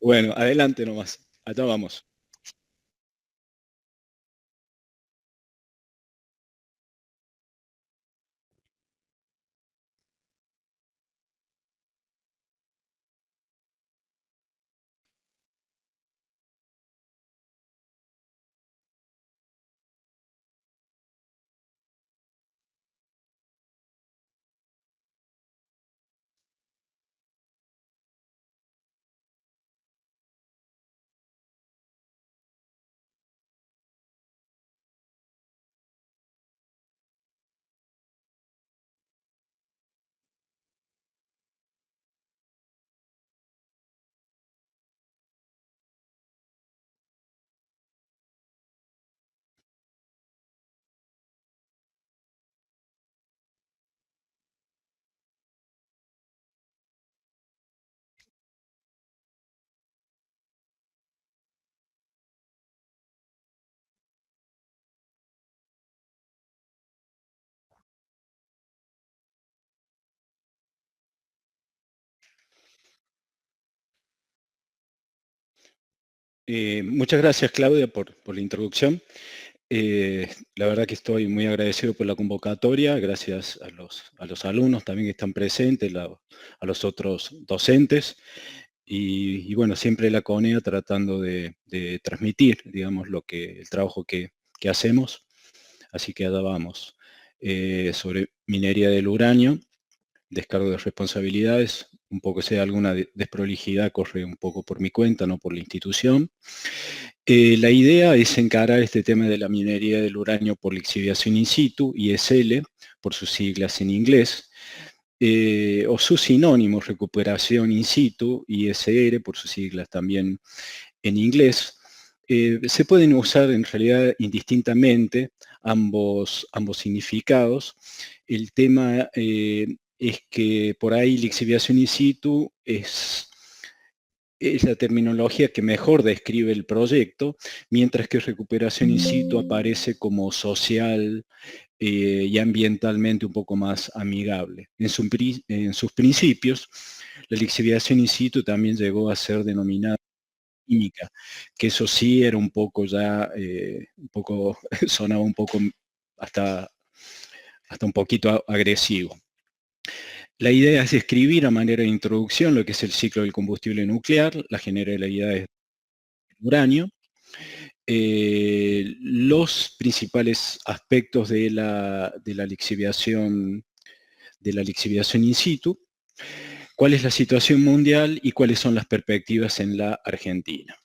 Bueno, adelante nomás. Allá vamos. Muchas gracias, Claudia, por la introducción. La verdad que estoy muy agradecido por la convocatoria, gracias a los alumnos también que están presentes, a los otros docentes, y bueno, siempre la CONEA tratando de transmitir, digamos, el trabajo que hacemos, así que allá vamos. Sobre minería del uranio, descargo de responsabilidades, un poco si hay alguna desprolijidad corre un poco por mi cuenta, no por la institución. La idea es encarar este tema de la minería del uranio por lixiviación in situ, ISL, por sus siglas en inglés, o sus sinónimos, recuperación in situ, ISR, por sus siglas también en inglés. Se pueden usar en realidad indistintamente ambos significados. El tema es que por ahí lixiviación in situ es la terminología que mejor describe el proyecto, mientras que recuperación in situ aparece como social y ambientalmente un poco más amigable. En sus principios, la lixiviación in situ también llegó a ser denominada química, que eso sí era un poco ya, sonaba un poco hasta, hasta un poquito agresivo. La idea es describir a manera de introducción lo que es el ciclo del combustible nuclear, las generalidades del uranio, los principales aspectos de la lixiviación in situ, cuál es la situación mundial y cuáles son las perspectivas en la Argentina.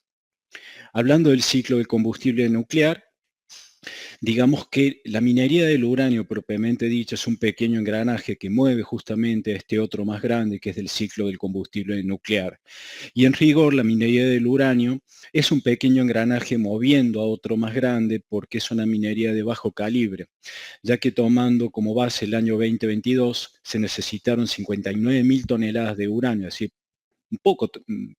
Hablando del ciclo del combustible nuclear, digamos que la minería del uranio propiamente dicha es un pequeño engranaje que mueve justamente a este otro más grande que es del ciclo del combustible nuclear. Y en rigor la minería del uranio es un pequeño engranaje moviendo a otro más grande porque es una minería de bajo calibre, ya que tomando como base el año 2022 se necesitaron 59.000 toneladas de uranio, es decir,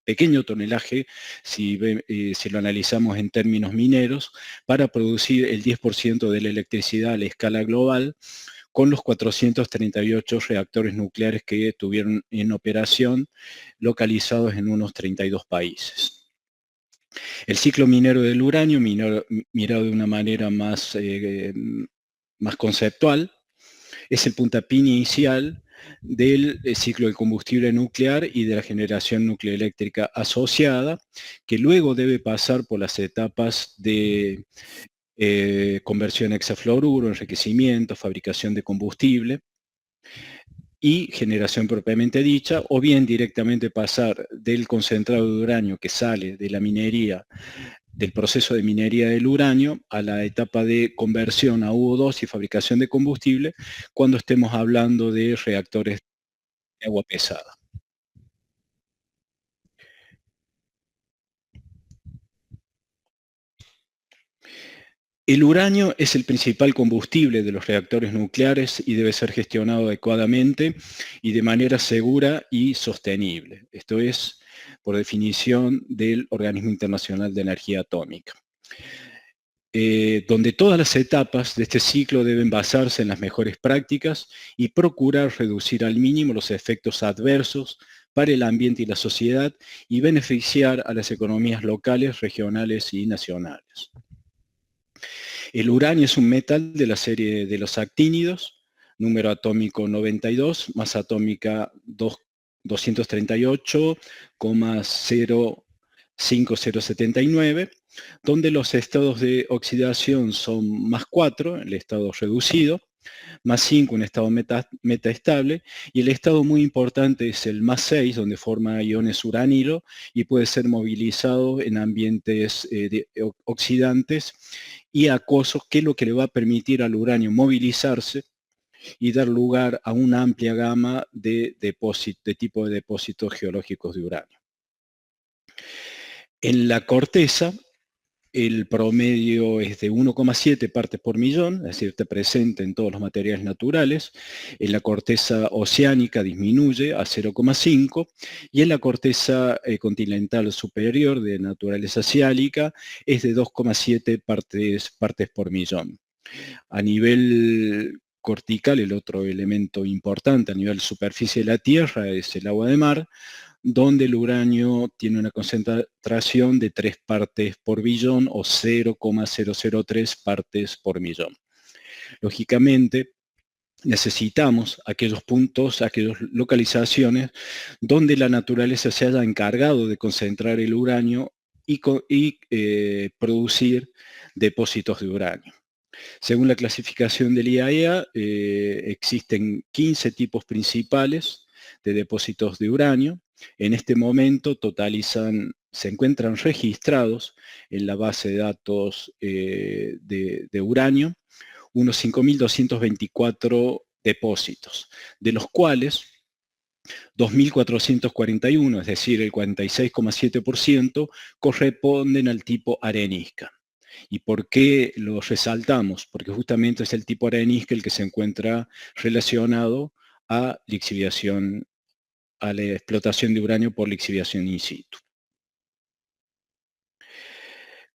pequeño tonelaje, si lo analizamos en términos mineros, para producir el 10% de la electricidad a la escala global, con los 438 reactores nucleares que tuvieron en operación, localizados en unos 32 países. El ciclo minero del uranio, mirado de una manera más conceptual, es el puntapié inicial del ciclo del combustible nuclear y de la generación nucleoeléctrica asociada, que luego debe pasar por las etapas de conversión a hexafluoruro, enriquecimiento, fabricación de combustible y generación propiamente dicha, o bien directamente pasar del concentrado de uranio que sale de la minería, del proceso de minería del uranio, a la etapa de conversión a U2 y fabricación de combustible, cuando estemos hablando de reactores de agua pesada. El uranio es el principal combustible de los reactores nucleares y debe ser gestionado adecuadamente y de manera segura y sostenible. Esto es, por definición, del Organismo Internacional de Energía Atómica. Donde todas las etapas de este ciclo deben basarse en las mejores prácticas y procurar reducir al mínimo los efectos adversos para el ambiente y la sociedad y beneficiar a las economías locales, regionales y nacionales. El uranio es un metal de la serie de los actínidos, número atómico 92, masa atómica 238,05079, donde los estados de oxidación son +4, el estado reducido, +5, un estado metaestable, y el estado muy importante es el +6, donde forma iones uranilo y puede ser movilizado en ambientes oxidantes y acuosos, que es lo que le va a permitir al uranio movilizarse y dar lugar a una amplia gama de tipo de depósitos geológicos de uranio. En la corteza, el promedio es de 1,7 partes por millón, es decir, está presente en todos los materiales naturales. En la corteza oceánica disminuye a 0,5 y en la corteza continental superior de naturaleza ciálica es de 2,7 partes por millón. A nivel cortical, el otro elemento importante a nivel superficie de la Tierra es el agua de mar, donde el uranio tiene una concentración de 3 partes por billón o 0,003 partes por millón. Lógicamente, necesitamos aquellos puntos, aquellas localizaciones donde la naturaleza se haya encargado de concentrar el uranio y producir depósitos de uranio. Según la clasificación del IAEA, existen 15 tipos principales de depósitos de uranio. En este momento se encuentran registrados en la base de datos de uranio unos 5.224 depósitos, de los cuales 2.441, es decir, el 46,7%, corresponden al tipo arenisca. ¿Y por qué lo resaltamos? Porque justamente es el tipo arenisca el que se encuentra relacionado a lixiviación, a la explotación de uranio por lixiviación in situ.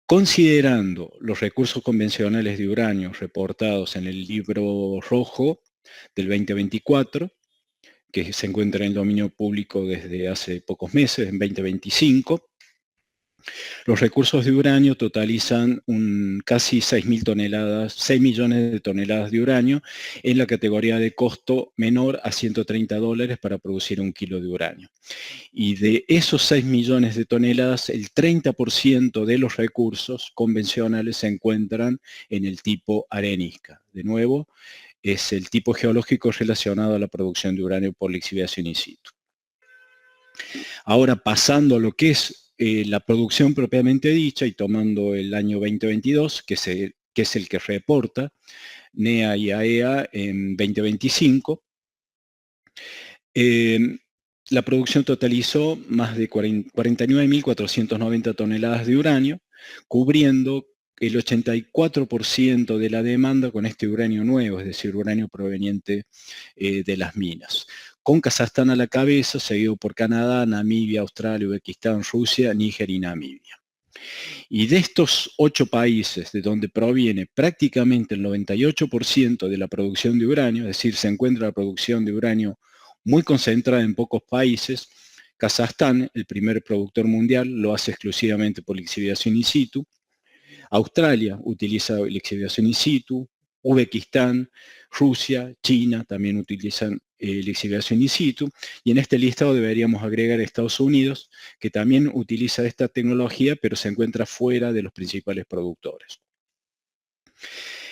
Considerando los recursos convencionales de uranio reportados en el libro rojo del 2024, que se encuentra en el dominio público desde hace pocos meses, en 2025, los recursos de uranio totalizan casi 6 millones de toneladas de uranio en la categoría de costo menor a $130 para producir 1 kilo de uranio. Y de esos 6 millones de toneladas, el 30% de los recursos convencionales se encuentran en el tipo arenisca. De nuevo, es el tipo geológico relacionado a la producción de uranio por lixiviación in situ. Ahora, pasando a lo que es la producción propiamente dicha y tomando el año 2022, que es el que reporta NEA y AEA en 2025, la producción totalizó más de 49.490 toneladas de uranio, cubriendo el 84% de la demanda con este uranio nuevo, es decir, uranio proveniente de las minas. Con Kazajstán a la cabeza, seguido por Canadá, Namibia, Australia, Uzbekistán, Rusia, Níger y Namibia. Y de estos 8 países, de donde proviene prácticamente el 98% de la producción de uranio, es decir, se encuentra la producción de uranio muy concentrada en pocos países, Kazajstán, el primer productor mundial, lo hace exclusivamente por lixiviación in situ. Australia utiliza lixiviación in situ, Uzbekistán, Rusia, China también utilizan lixiviación in situ, y en este listado deberíamos agregar Estados Unidos, que también utiliza esta tecnología, pero se encuentra fuera de los principales productores.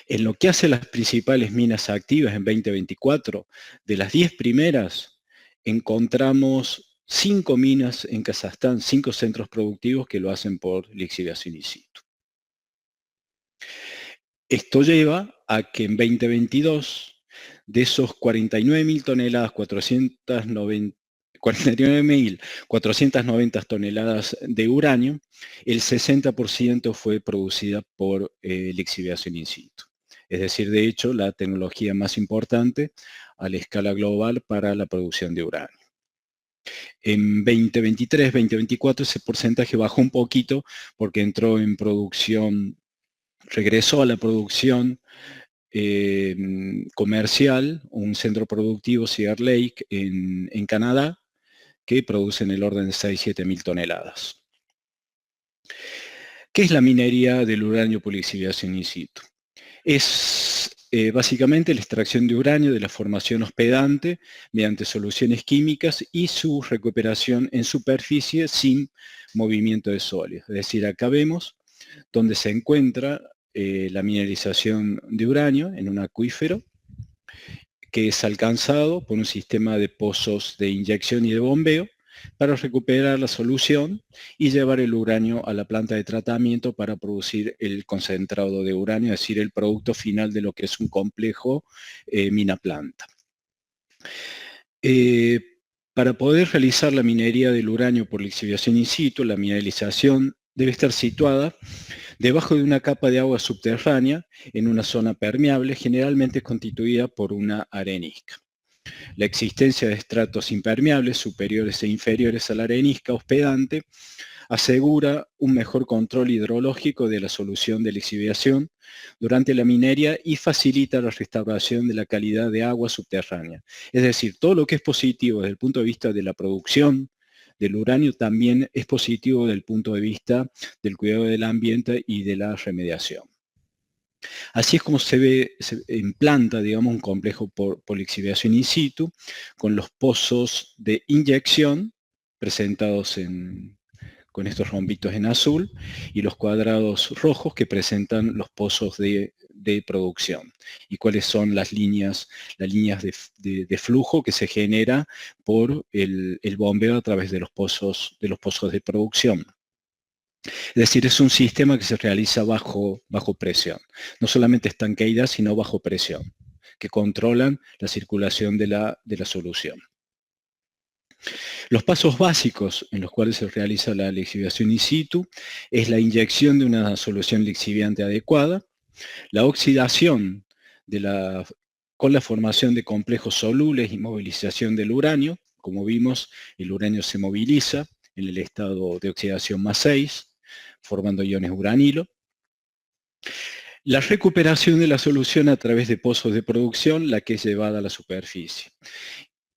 En lo que hace a las principales minas activas en 2024, de las 10 primeras, encontramos 5 minas en Kazajstán, 5 centros productivos que lo hacen por lixiviación in situ. Esto lleva a que en 2022, de esos 49.000 toneladas, 49.490 toneladas de uranio, el 60% fue producida por lixiviación in situ. Es decir, de hecho, la tecnología más importante a la escala global para la producción de uranio. En 2023, 2024 ese porcentaje bajó un poquito porque entró en producción, regresó a la producción comercial, un centro productivo, Cedar Lake, en Canadá, que producen el orden de 6-7 mil toneladas. ¿Qué es la minería del uranio por lixiviación in situ? Es básicamente la extracción de uranio de la formación hospedante mediante soluciones químicas y su recuperación en superficie sin movimiento de sólidos. Es decir, acá vemos donde se encuentra la mineralización de uranio en un acuífero que es alcanzado por un sistema de pozos de inyección y de bombeo para recuperar la solución y llevar el uranio a la planta de tratamiento para producir el concentrado de uranio, es decir, el producto final de lo que es un complejo mina-planta. Para poder realizar la minería del uranio por lixiviación in situ, la mineralización debe estar situada debajo de una capa de agua subterránea en una zona permeable, generalmente constituida por una arenisca. La existencia de estratos impermeables superiores e inferiores a la arenisca hospedante asegura un mejor control hidrológico de la solución de lixiviación durante la minería y facilita la restauración de la calidad de agua subterránea. Es decir, todo lo que es positivo desde el punto de vista de la producción del uranio también es positivo desde el punto de vista del cuidado del ambiente y de la remediación. Así es como se implanta, digamos, un complejo por lixiviación in situ, con los pozos de inyección presentados con estos rombitos en azul, y los cuadrados rojos que presentan los pozos de producción. Y cuáles son las líneas de flujo que se genera por el bombeo a través de los pozos de producción. Es decir, es un sistema que se realiza bajo presión. No solamente estanqueidad, sino bajo presión, que controlan la circulación de la solución. Los pasos básicos en los cuales se realiza la lixiviación in situ es la inyección de una solución lixiviante adecuada, la oxidación con la formación de complejos solubles y movilización del uranio. Como vimos, el uranio se moviliza en el estado de oxidación +6, formando iones uranilo. La recuperación de la solución a través de pozos de producción, la que es llevada a la superficie.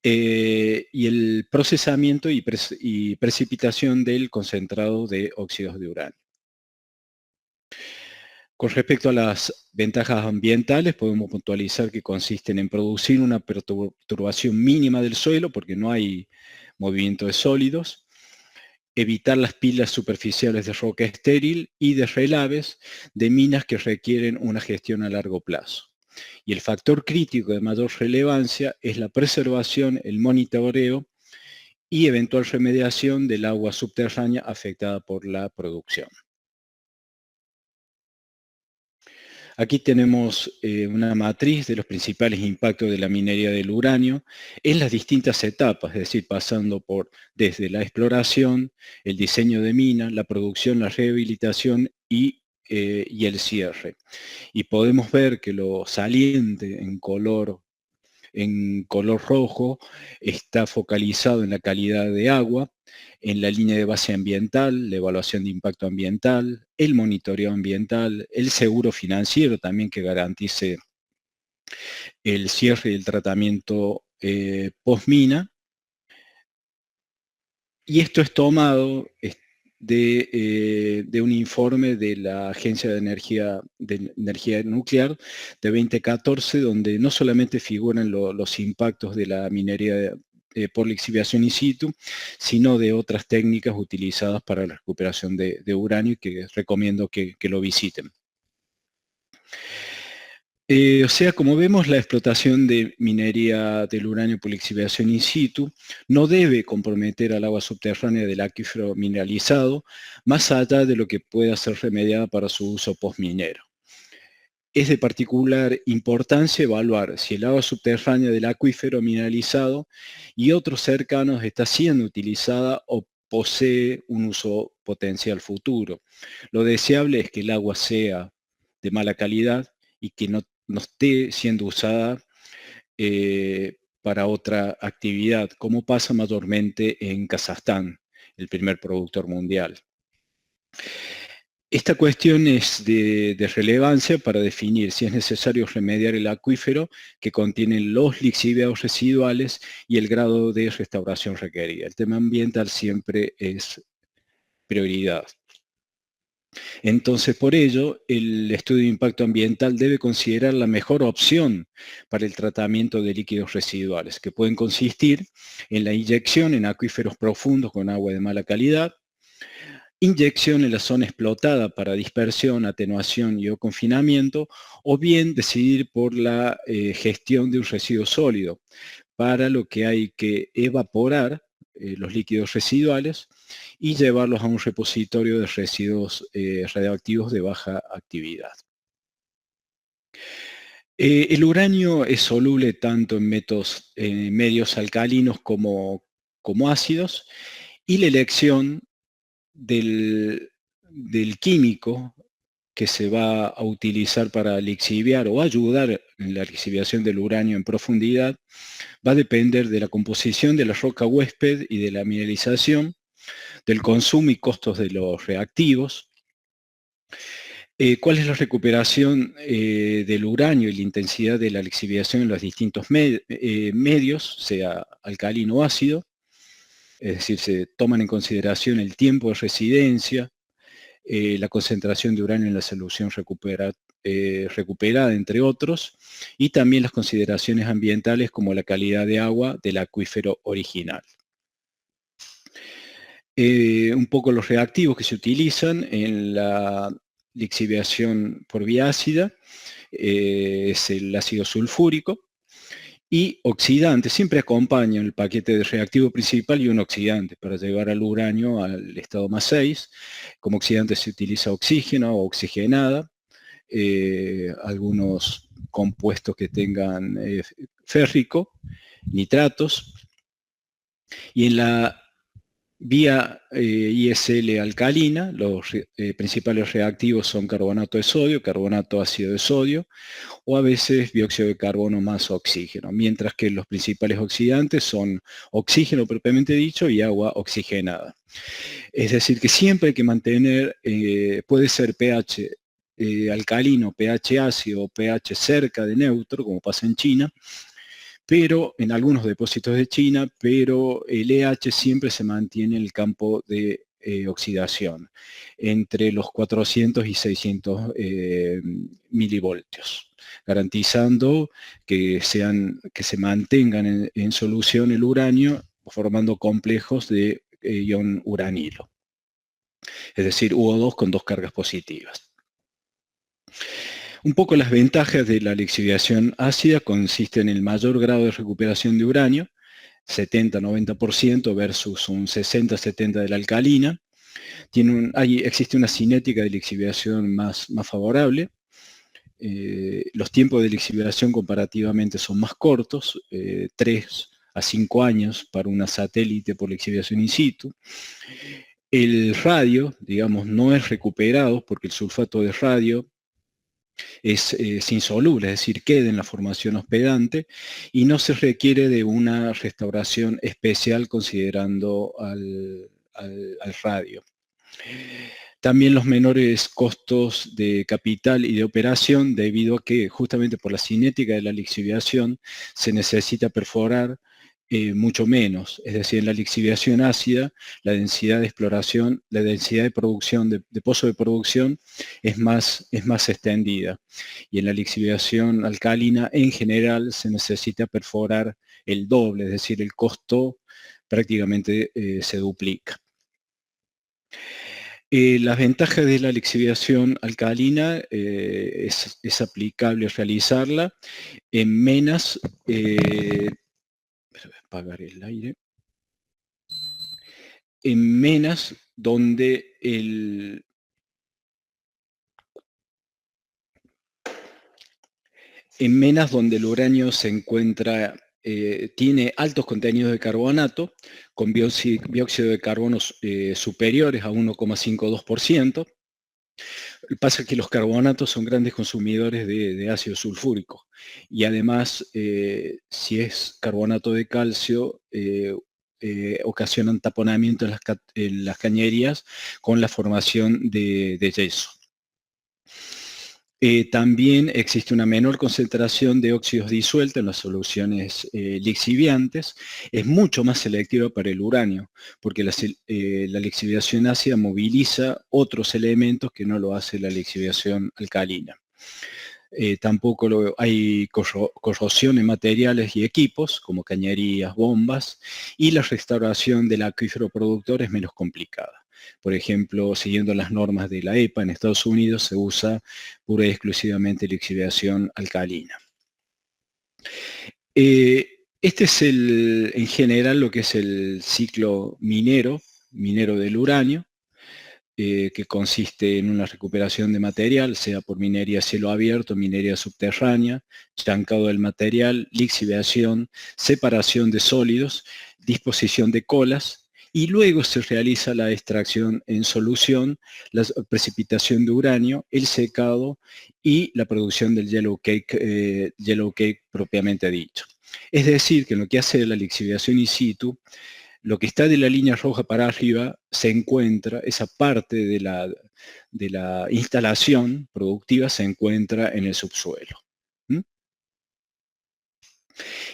Y el procesamiento y precipitación del concentrado de óxidos de uranio. Con respecto a las ventajas ambientales, podemos puntualizar que consisten en producir una perturbación mínima del suelo, porque no hay movimiento de sólidos, evitar las pilas superficiales de roca estéril y de relaves de minas que requieren una gestión a largo plazo. Y el factor crítico de mayor relevancia es la preservación, el monitoreo y eventual remediación del agua subterránea afectada por la producción. Aquí tenemos una matriz de los principales impactos de la minería del uranio en las distintas etapas, es decir, pasando desde la exploración, el diseño de mina, la producción, la rehabilitación y el cierre. Y podemos ver que lo saliente en color rojo está focalizado en la calidad de agua, en la línea de base ambiental, la evaluación de impacto ambiental, el monitoreo ambiental, el seguro financiero también que garantice el cierre y el tratamiento post-mina. Y esto es tomado de un informe de la Agencia de Energía Nuclear de 2014, donde no solamente figuran los impactos de la minería por lixiviación in situ, sino de otras técnicas utilizadas para la recuperación de uranio, que recomiendo que lo visiten. O sea, como vemos, la explotación de minería del uranio por lixiviación in situ no debe comprometer al agua subterránea del acuífero mineralizado, más allá de lo que pueda ser remediada para su uso postminero. Es de particular importancia evaluar si el agua subterránea del acuífero mineralizado y otros cercanos está siendo utilizada o posee un uso potencial futuro. Lo deseable es que el agua sea de mala calidad y que no esté siendo usada para otra actividad, como pasa mayormente en Kazajstán, el primer productor mundial. Esta cuestión es de relevancia para definir si es necesario remediar el acuífero que contiene los lixiviados residuales y el grado de restauración requerida. El tema ambiental siempre es prioridad. Entonces, por ello, el estudio de impacto ambiental debe considerar la mejor opción para el tratamiento de líquidos residuales, que pueden consistir en la inyección en acuíferos profundos con agua de mala calidad, inyección en la zona explotada para dispersión, atenuación y o confinamiento, o bien decidir por la gestión de un residuo sólido, para lo que hay que evaporar los líquidos residuales y llevarlos a un repositorio de residuos radioactivos de baja actividad. El uranio es soluble tanto en medios alcalinos como ácidos, y la elección del químico que se va a utilizar para lixiviar o ayudar en la lixiviación del uranio en profundidad va a depender de la composición de la roca huésped y de la mineralización, del consumo y costos de los reactivos, cuál es la recuperación del uranio y la intensidad de la lixiviación en los distintos medios, sea alcalino o ácido, es decir, se toman en consideración el tiempo de residencia, la concentración de uranio en la solución recuperada, entre otros, y también las consideraciones ambientales como la calidad de agua del acuífero original. Un poco los reactivos que se utilizan en la lixiviación por vía ácida es el ácido sulfúrico, y oxidantes, siempre acompañan el paquete de reactivo principal y un oxidante para llevar al uranio al estado más 6. Como oxidante se utiliza oxígeno o oxigenada, algunos compuestos que tengan férrico, nitratos, y en la vía ISL alcalina, los principales reactivos son carbonato de sodio, carbonato ácido de sodio, o a veces dióxido de carbono más oxígeno, mientras que los principales oxidantes son oxígeno propiamente dicho y agua oxigenada. Es decir, que siempre hay que mantener, puede ser pH alcalino, pH ácido o pH cerca de neutro, como pasa en China, pero en algunos depósitos de China, pero el EH siempre se mantiene en el campo de oxidación, entre los 400 y 600 milivoltios, garantizando que se mantengan en solución el uranio, formando complejos de ion uranilo, es decir, UO2 con dos cargas positivas. Un poco las ventajas de la lixiviación ácida consisten en el mayor grado de recuperación de uranio, 70-90% versus un 60-70% de la alcalina. Existe una cinética de lixiviación más favorable. Los tiempos de lixiviación comparativamente son más cortos, 3 a 5 años para una satélite por lixiviación in situ. El radio, digamos, no es recuperado porque el sulfato de radio es insoluble, es decir, queda en la formación hospedante y no se requiere de una restauración especial considerando al radio. También los menores costos de capital y de operación debido a que justamente por la cinética de la lixiviación se necesita perforar mucho menos, es decir, en la lixiviación ácida, la densidad de exploración, la densidad de producción, de pozo de producción es más extendida. Y en la lixiviación alcalina, en general, se necesita perforar el doble, es decir, el costo prácticamente se duplica. Las ventajas de la lixiviación alcalina es aplicable realizarla en menas, apagar el aire, en menas donde el uranio se encuentra, tiene altos contenidos de carbonato, con dióxido de carbono superiores a 1,52%. Pasa que los carbonatos son grandes consumidores de ácido sulfúrico y además, si es carbonato de calcio, ocasionan taponamiento en las cañerías con la formación de yeso. También existe una menor concentración de óxidos disueltos en las soluciones lixiviantes. Es mucho más selectiva para el uranio, porque la lixiviación ácida moviliza otros elementos que no lo hace la lixiviación alcalina. Tampoco hay corrosión en materiales y equipos, como cañerías, bombas, y la restauración del acuífero productor es menos complicada. Por ejemplo, siguiendo las normas de la EPA, en Estados Unidos se usa pura y exclusivamente lixiviación alcalina. Este es en general lo que es el ciclo minero del uranio, que consiste en una recuperación de material, sea por minería a cielo abierto, minería subterránea, estancado del material, lixiviación, separación de sólidos, disposición de colas, y luego se realiza la extracción en solución, la precipitación de uranio, el secado y la producción del yellow cake propiamente dicho. Es decir, que en lo que hace la lixiviación in situ, lo que está de la línea roja para arriba se encuentra, esa parte de la instalación productiva se encuentra en el subsuelo. ¿Mm?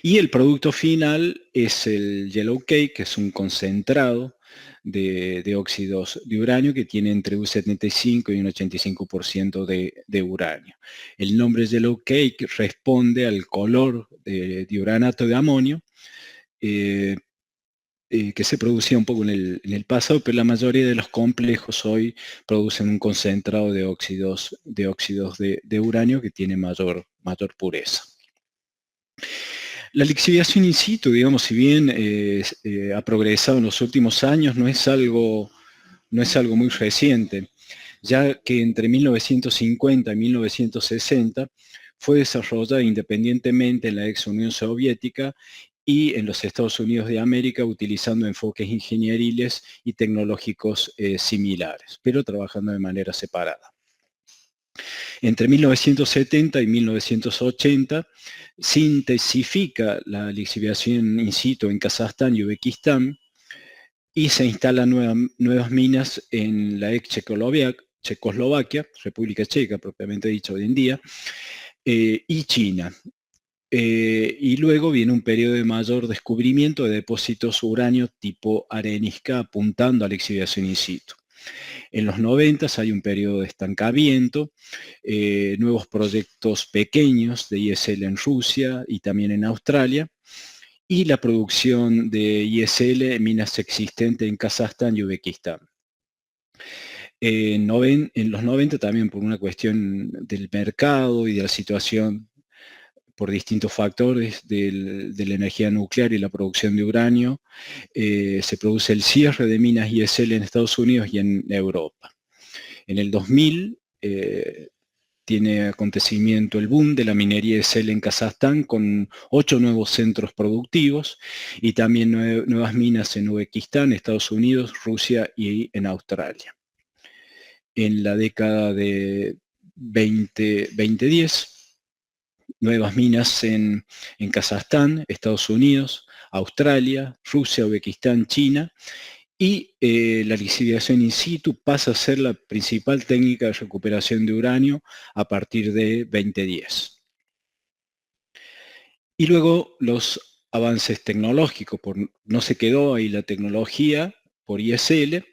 Y el producto final es el yellow cake, que es un concentrado de óxidos de uranio que tiene entre un 75 y un 85% de uranio. El nombre yellow cake responde al color de uranato de amonio, que se producía un poco en el pasado, pero la mayoría de los complejos hoy producen un concentrado de óxidos de uranio que tiene mayor pureza. La lixiviación in situ, digamos, si bien ha progresado en los últimos años, no es algo muy reciente, ya que entre 1950 y 1960 fue desarrollada independientemente en la ex Unión Soviética y en los Estados Unidos de América, utilizando enfoques ingenieriles y tecnológicos similares, pero trabajando de manera separada. Entre 1970 y 1980 se intensifica la lixiviación in situ en Kazajstán y Uzbekistán y se instalan nuevas minas en la ex Checoslovaquia, República Checa propiamente dicho hoy en día, y China. Y luego viene un periodo de mayor descubrimiento de depósitos uranio tipo arenisca apuntando a la lixiviación in situ. En los 90 hay un periodo de estancamiento, nuevos proyectos pequeños de ISL en Rusia y también en Australia, y la producción de ISL en minas existentes en Kazajstán y Uzbekistán. En los 90 también por una cuestión del mercado y de la situación por distintos factores de la energía nuclear y la producción de uranio, se produce el cierre de minas ISL en Estados Unidos y en Europa. En el 2000 tiene acontecimiento el boom de la minería ISL en Kazajstán con 8 nuevos centros productivos y también nuevas minas en Uzbekistán, Estados Unidos, Rusia y en Australia. En la década de 2010, nuevas minas en Kazajstán, Estados Unidos, Australia, Rusia, Uzbekistán, China, y la lixiviación in situ pasa a ser la principal técnica de recuperación de uranio a partir de 2010. Y luego los avances tecnológicos, no se quedó ahí la tecnología por ISL,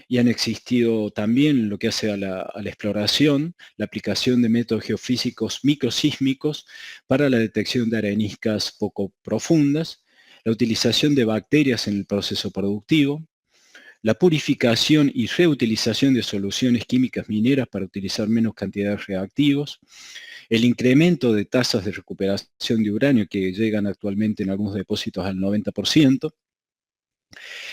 y han existido también lo que hace a la exploración, la aplicación de métodos geofísicos microsísmicos para la detección de areniscas poco profundas, la utilización de bacterias en el proceso productivo, la purificación y reutilización de soluciones químicas mineras para utilizar menos cantidad de reactivos, el incremento de tasas de recuperación de uranio que llegan actualmente en algunos depósitos al 90%,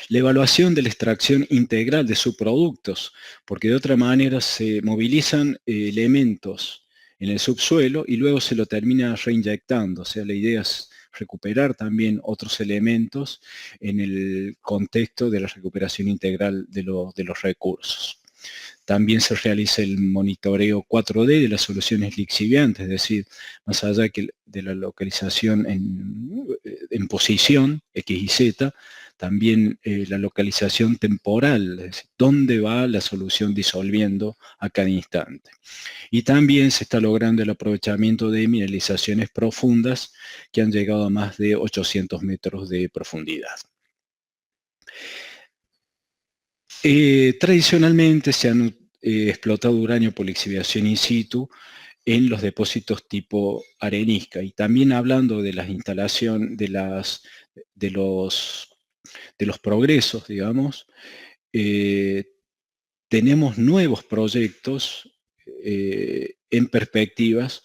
la evaluación de la extracción integral de subproductos, porque de otra manera se movilizan elementos en el subsuelo y luego se lo termina reinyectando. O sea, la idea es recuperar también otros elementos en el contexto de la recuperación integral de los recursos. También se realiza el monitoreo 4D de las soluciones lixiviantes, es decir, más allá de la localización en posición, X y Z, también la localización temporal, es decir, dónde va la solución disolviendo a cada instante. Y también se está logrando el aprovechamiento de mineralizaciones profundas que han llegado a más de 800 metros de profundidad. Tradicionalmente se han explotado uranio por lixiviación in situ en los depósitos tipo arenisca, y también hablando de las instalaciones, de los progresos, digamos, tenemos nuevos proyectos en perspectivas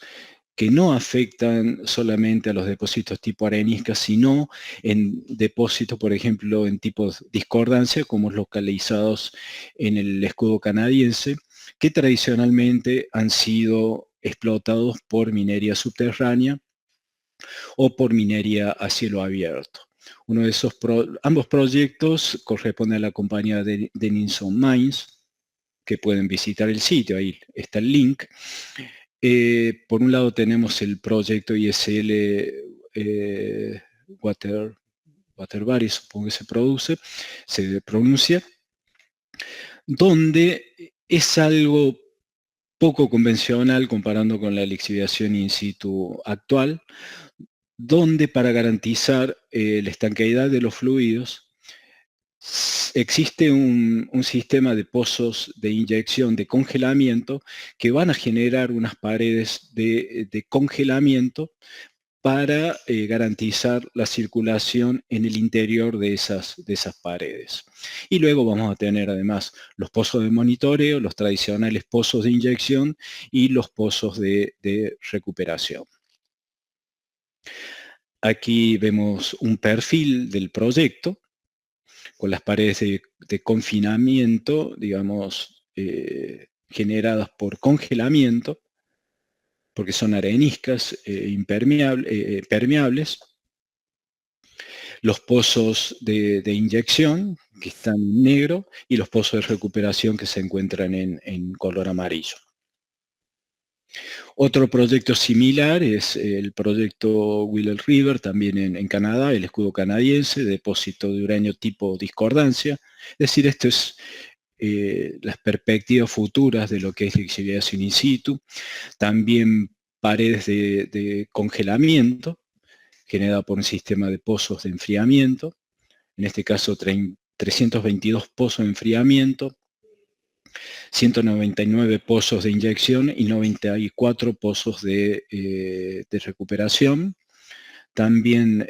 que no afectan solamente a los depósitos tipo arenisca, sino en depósitos, por ejemplo, en tipos discordancia, como localizados en el escudo canadiense, que tradicionalmente han sido explotados por minería subterránea o por minería a cielo abierto. Ambos proyectos corresponden a la compañía de Denison Mines, que pueden visitar el sitio, ahí está el link. Por un lado tenemos el proyecto ISL Waterbury, supongo que se pronuncia, donde es algo poco convencional comparando con la lixiviación in situ actual, donde para garantizar la estanqueidad de los fluidos existe un sistema de pozos de inyección de congelamiento que van a generar unas paredes de congelamiento para garantizar la circulación en el interior de esas paredes. Y luego vamos a tener además los pozos de monitoreo, los tradicionales pozos de inyección y los pozos de recuperación. Aquí vemos un perfil del proyecto con las paredes de confinamiento, digamos, generadas por congelamiento, porque son areniscas permeables. Los pozos de inyección, que están en negro, y los pozos de recuperación que se encuentran en color amarillo. Otro proyecto similar es el proyecto Wheeler River, también en Canadá, el escudo canadiense, depósito de uranio tipo discordancia. Es decir, esto es las perspectivas futuras de lo que es lixiviación in situ. También paredes de congelamiento, generada por un sistema de pozos de enfriamiento. En este caso, 322 pozos de enfriamiento, 199 pozos de inyección y 94 pozos de recuperación, también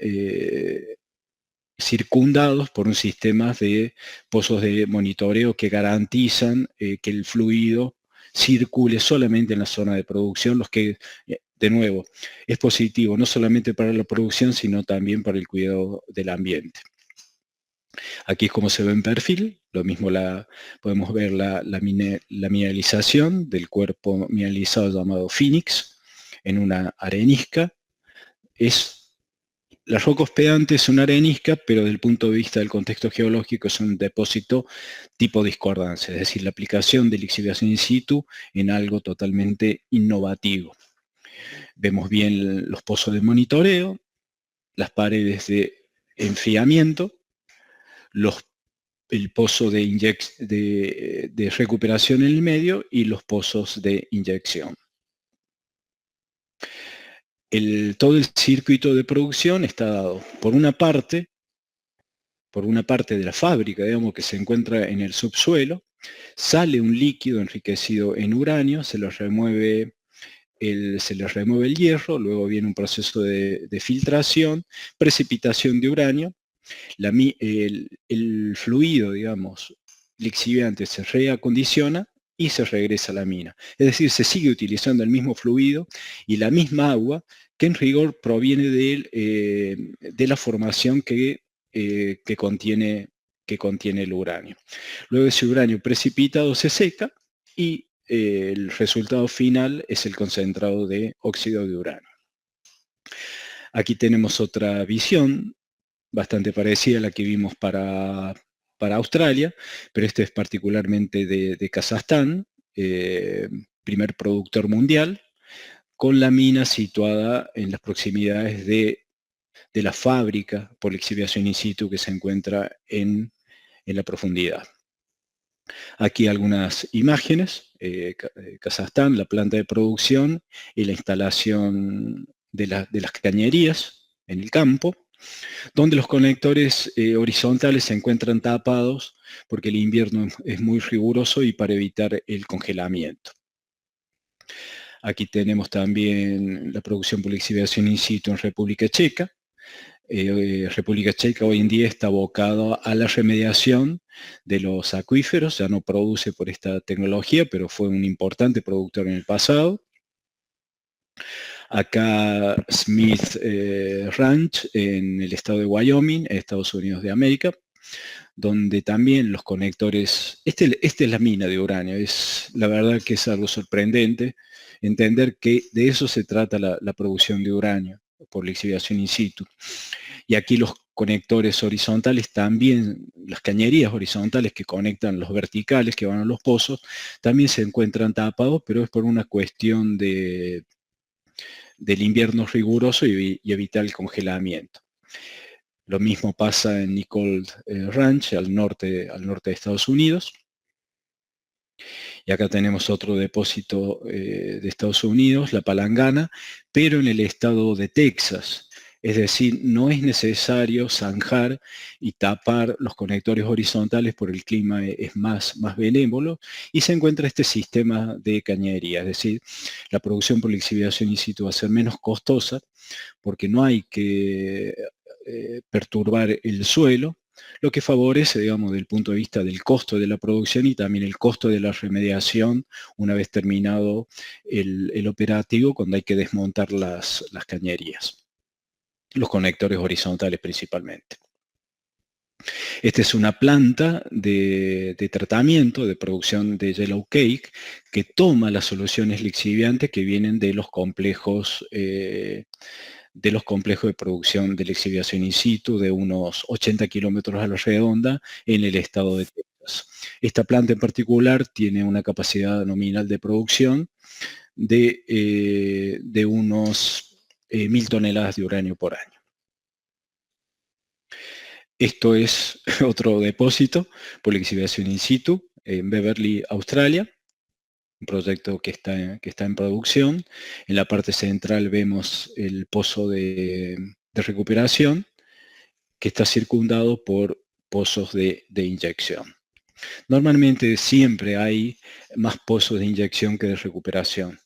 circundados por un sistema de pozos de monitoreo que garantizan que el fluido circule solamente en la zona de producción, los que, de nuevo, es positivo no solamente para la producción, sino también para el cuidado del ambiente. Aquí es como se ve en perfil, lo mismo podemos ver la mineralización del cuerpo mineralizado llamado Phoenix en una arenisca. La roca hospedante es una arenisca, pero desde el punto de vista del contexto geológico es un depósito tipo discordancia, es decir, la aplicación de lixiviación in situ en algo totalmente innovativo. Vemos bien los pozos de monitoreo, las paredes de enfriamiento, el pozo de recuperación en el medio y los pozos de inyección. Todo el circuito de producción está dado por una parte de la fábrica, digamos, que se encuentra en el subsuelo, sale un líquido enriquecido en uranio, se le remueve el hierro, luego viene un proceso de filtración, precipitación de uranio, el fluido, digamos, lixiviante se reacondiciona y se regresa a la mina. Es decir, se sigue utilizando el mismo fluido y la misma agua que en rigor proviene de la formación que contiene el uranio. Luego ese uranio precipitado se seca y el resultado final es el concentrado de óxido de uranio. Aquí tenemos otra visión bastante parecida a la que vimos para Australia, pero este es particularmente de Kazajstán, primer productor mundial, con la mina situada en las proximidades de de la fábrica por lixiviación in situ que se encuentra en la profundidad. Aquí algunas imágenes, Kazajstán, la planta de producción y la instalación de las cañerías en el campo, donde los conectores horizontales se encuentran tapados porque el invierno es muy riguroso y para evitar el congelamiento. Aquí tenemos también la producción por lixiviación in situ en República Checa. República Checa hoy en día está abocado a la remediación de los acuíferos, ya no produce por esta tecnología, pero fue un importante productor en el pasado. Acá Smith Ranch en el estado de Wyoming, Estados Unidos de América, donde también los conectores, esta es la mina de uranio, la verdad que es algo sorprendente entender que de eso se trata la producción de uranio por lixiviación in situ. Y aquí los conectores horizontales también, las cañerías horizontales que conectan los verticales que van a los pozos, también se encuentran tapados, pero es por una cuestión del invierno riguroso y evitar el congelamiento. Lo mismo pasa en Nichols Ranch, al norte de Estados Unidos. Y acá tenemos otro depósito de Estados Unidos, la Palangana, pero en el estado de Texas. Es decir, no es necesario zanjar y tapar los conectores horizontales por el clima es más benévolo y se encuentra este sistema de cañería. Es decir, la producción por lixiviación in situ va a ser menos costosa porque no hay que perturbar el suelo, lo que favorece, digamos, desde el punto de vista del costo de la producción y también el costo de la remediación una vez terminado el operativo, cuando hay que desmontar las cañerías, los conectores horizontales principalmente. Esta es una planta de tratamiento, de producción de yellow cake, que toma las soluciones lixiviantes que vienen de los complejos de producción de lixiviación in situ de unos 80 kilómetros a la redonda en el estado de Texas. Esta planta en particular tiene una capacidad nominal de producción de unos 1000 toneladas de uranio por año. Esto es otro depósito por lixiviación in situ en Beverly, Australia. Un proyecto que está en producción. En la parte central vemos el pozo de recuperación, que está circundado por pozos de inyección. Normalmente siempre hay más pozos de inyección que de recuperación.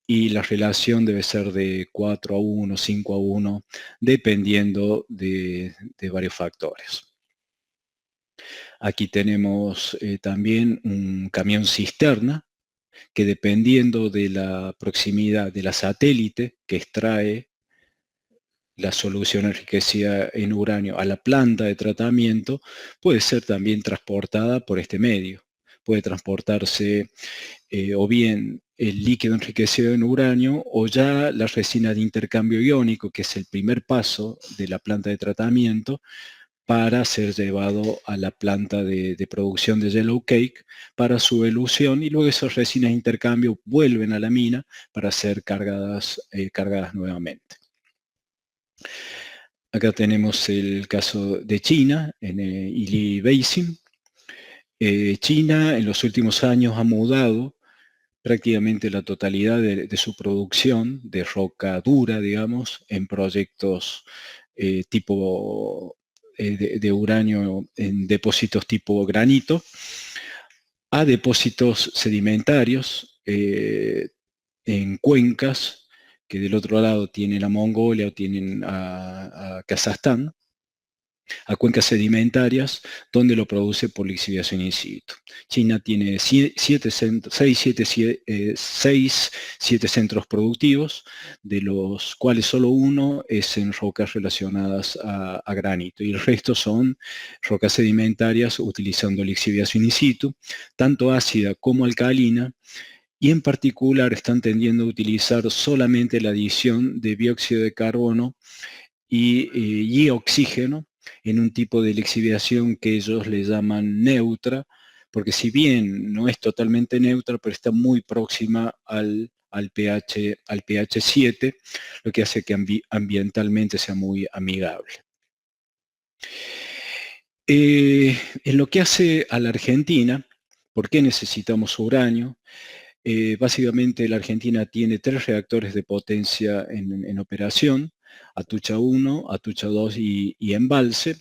Y la relación debe ser de 4-1, 5-1, dependiendo de varios factores. Aquí tenemos también un camión cisterna, que dependiendo de la proximidad de la satélite que extrae la solución enriquecida en uranio a la planta de tratamiento, puede ser también transportada por este medio. Puede transportarse o bien el líquido enriquecido en uranio o ya la resina de intercambio iónico, que es el primer paso de la planta de tratamiento, para ser llevado a la planta de producción de yellow cake para su elución, y luego esas resinas de intercambio vuelven a la mina para ser cargadas nuevamente. Acá tenemos el caso de China, en Ili Basin. China en los últimos años ha mudado prácticamente la totalidad de su producción de roca dura, digamos, en proyectos tipo de uranio en depósitos tipo granito, a depósitos sedimentarios en cuencas que del otro lado tienen a Mongolia o tienen a Kazajstán, a cuencas sedimentarias donde lo produce por lixiviación in situ. China tiene 7 centros productivos, de los cuales solo uno es en rocas relacionadas a granito, y el resto son rocas sedimentarias utilizando lixiviación in situ, tanto ácida como alcalina, y en particular están tendiendo a utilizar solamente la adición de dióxido de carbono y oxígeno en un tipo de lixiviación que ellos le llaman neutra, porque si bien no es totalmente neutra, pero está muy próxima al al pH 7, lo que hace que ambientalmente sea muy amigable. En lo que hace a la Argentina, ¿por qué necesitamos uranio? Básicamente la Argentina tiene 3 reactores de potencia en operación, Atucha 1, Atucha 2 y Embalse,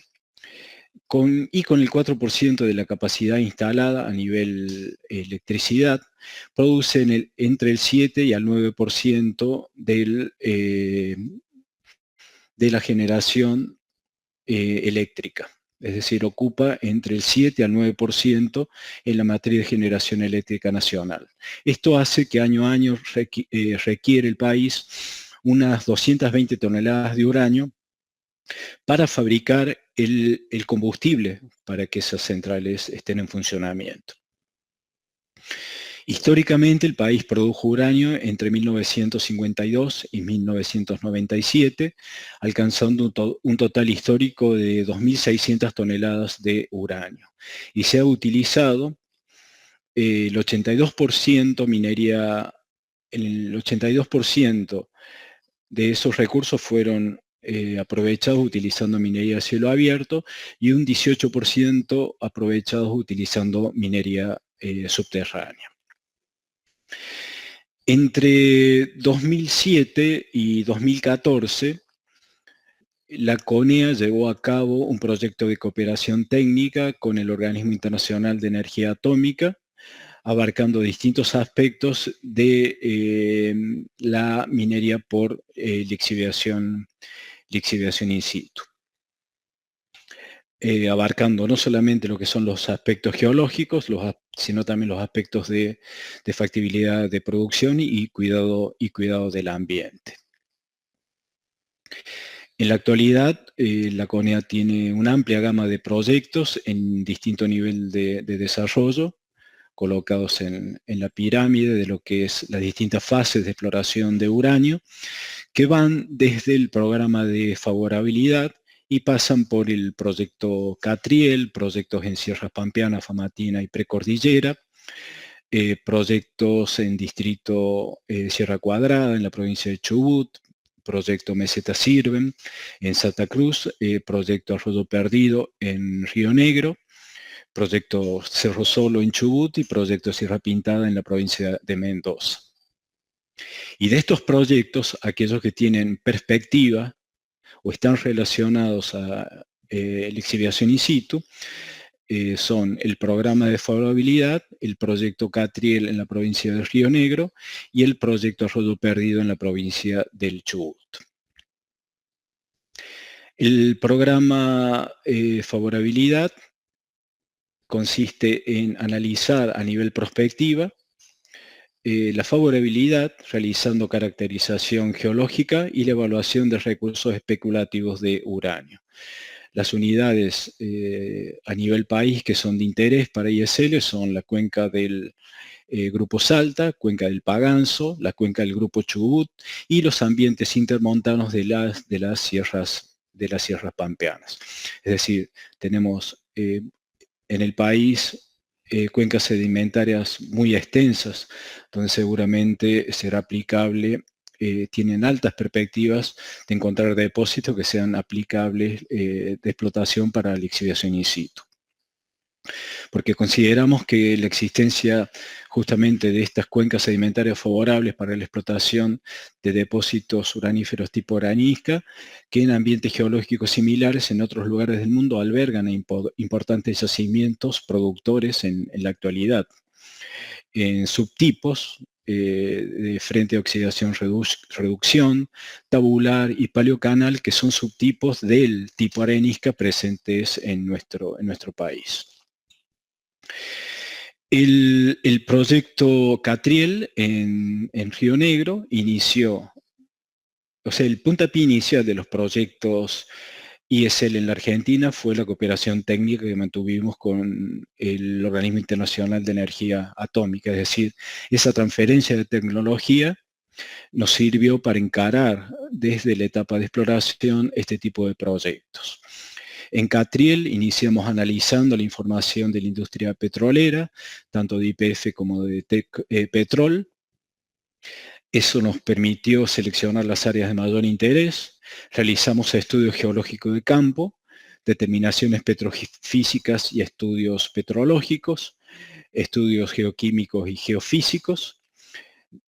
con el 4% de la capacidad instalada a nivel electricidad, producen entre el 7 y el 9% de la generación eléctrica. Es decir, ocupa entre el 7 al 9% en la matriz de generación eléctrica nacional. Esto hace que año a año requiere el país unas 220 toneladas de uranio para fabricar el combustible para que esas centrales estén en funcionamiento. Históricamente el país produjo uranio entre 1952 y 1997, alcanzando un total histórico de 2.600 toneladas de uranio. Y se ha utilizado el 82% minería, el 82% de esos recursos fueron aprovechados utilizando minería a cielo abierto y un 18% aprovechados utilizando minería subterránea. Entre 2007 y 2014, la CONEA llevó a cabo un proyecto de cooperación técnica con el Organismo Internacional de Energía Atómica, abarcando distintos aspectos de la minería por lixiviación in situ. Abarcando no solamente lo que son los aspectos geológicos, sino también los aspectos de factibilidad de producción y cuidado del ambiente. En la actualidad, la CONEA tiene una amplia gama de proyectos en distinto nivel de desarrollo, colocados en la pirámide de lo que es las distintas fases de exploración de uranio, que van desde el programa de favorabilidad y pasan por el proyecto Catriel, proyectos en Sierras Pampeana, Famatina y Precordillera, proyectos en distrito Sierra Cuadrada, en la provincia de Chubut, proyecto Meseta Sirven en Santa Cruz, proyecto Arroyo Perdido en Río Negro, proyecto Cerro Solo en Chubut y proyecto Sierra Pintada en la provincia de Mendoza. Y de estos proyectos, aquellos que tienen perspectiva o están relacionados a lixiviación in situ, son el programa de favorabilidad, el proyecto Catriel en la provincia de Río Negro y el proyecto Arroyo Perdido en la provincia del Chubut. El programa favorabilidad consiste en analizar a nivel prospectiva la favorabilidad realizando caracterización geológica y la evaluación de recursos especulativos de uranio. Las unidades a nivel país que son de interés para ISL son la cuenca del Grupo Salta, cuenca del Paganzo, la cuenca del Grupo Chubut y los ambientes intermontanos de las sierras pampeanas. Es decir, tenemos en el país cuencas sedimentarias muy extensas, donde seguramente será aplicable, tienen altas perspectivas de encontrar depósitos que sean aplicables de explotación para la lixiviación in situ. Porque consideramos que la existencia justamente de estas cuencas sedimentarias favorables para la explotación de depósitos uraníferos tipo arenisca, que en ambientes geológicos similares en otros lugares del mundo albergan importantes yacimientos productores en la actualidad. En subtipos de frente a oxidación reducción, tabular y paleocanal, que son subtipos del tipo arenisca presentes en nuestro país. El proyecto Catriel en Río Negro inició, o sea, el puntapié inicial de los proyectos ISL en la Argentina fue la cooperación técnica que mantuvimos con el Organismo Internacional de Energía Atómica, es decir, esa transferencia de tecnología nos sirvió para encarar desde la etapa de exploración este tipo de proyectos. En Catriel iniciamos analizando la información de la industria petrolera, tanto de YPF como de Petrol. Eso nos permitió seleccionar las áreas de mayor interés, realizamos estudios geológicos de campo, determinaciones petrofísicas y estudios petrológicos, estudios geoquímicos y geofísicos,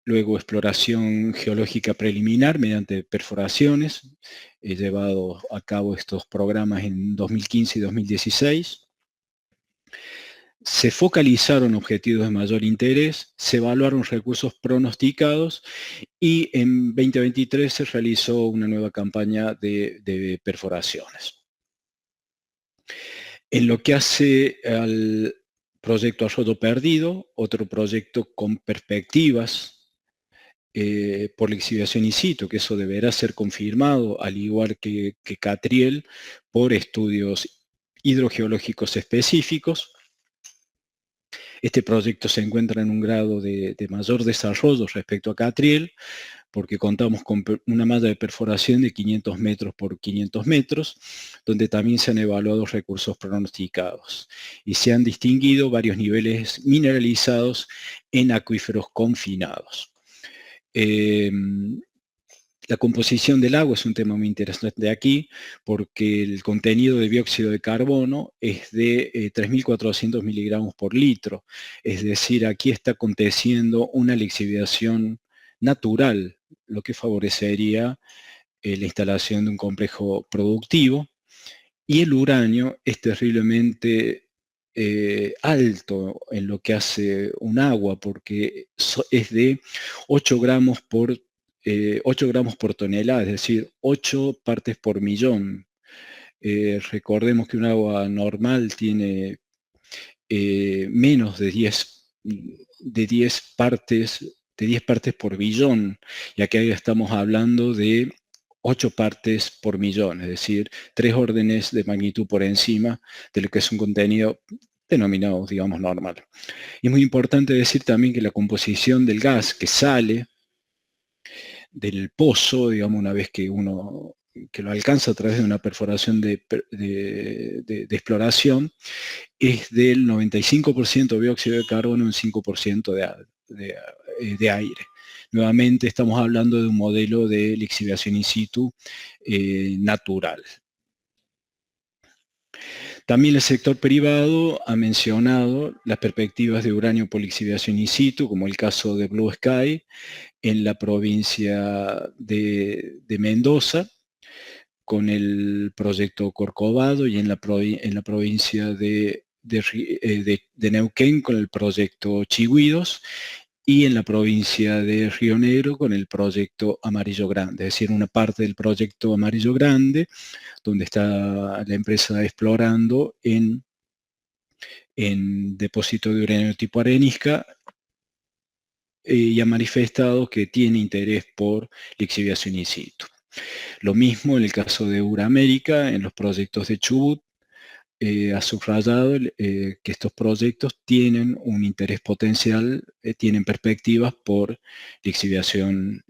luego exploración geológica preliminar mediante perforaciones. He llevado a cabo estos programas en 2015 y 2016. Se focalizaron objetivos de mayor interés, se evaluaron recursos pronosticados y en 2023 se realizó una nueva campaña de perforaciones. En lo que hace al proyecto Arroyo Perdido, otro proyecto con perspectivas por la exhibición in situ, que eso deberá ser confirmado, al igual que Catriel, por estudios hidrogeológicos específicos. Este proyecto se encuentra en un grado de mayor desarrollo respecto a Catriel, porque contamos con una malla de perforación de 500 metros por 500 metros, donde también se han evaluado recursos pronosticados y se han distinguido varios niveles mineralizados en acuíferos confinados. La composición del agua es un tema muy interesante aquí, porque el contenido de dióxido de carbono es de 3.400 miligramos por litro. Es decir, aquí está aconteciendo una lixiviación natural, lo que favorecería la instalación de un complejo productivo. Y el uranio es terriblemente alto en lo que hace un agua, porque es de 8 gramos por 8 gramos por tonelada, es decir, 8 partes por millón. Recordemos que un agua normal tiene menos de 10 partes por billón, y aquí estamos hablando de 8 partes por millón, es decir, 3 órdenes de magnitud por encima de lo que es un contenido denominado, digamos, normal. Y es muy importante decir también que la composición del gas que sale del pozo, digamos, una vez que uno que lo alcanza a través de una perforación de exploración, es del 95% dióxido de carbono y un 5% de aire. Nuevamente estamos hablando de un modelo de lixiviación in situ natural. También el sector privado ha mencionado las perspectivas de uranio por lixiviación in situ, como el caso de Blue Sky, en la provincia de Mendoza, con el proyecto Corcovado, y en la provincia de Neuquén con el proyecto Chigüidos, y en la provincia de Río Negro con el proyecto Amarillo Grande, es decir, una parte del proyecto Amarillo Grande, donde está la empresa explorando en depósito de uranio tipo arenisca, y ha manifestado que tiene interés por lixiviación in situ. Lo mismo en el caso de Uramérica, en los proyectos de Chubut, ha subrayado que estos proyectos tienen un interés potencial, tienen perspectivas por lixiviación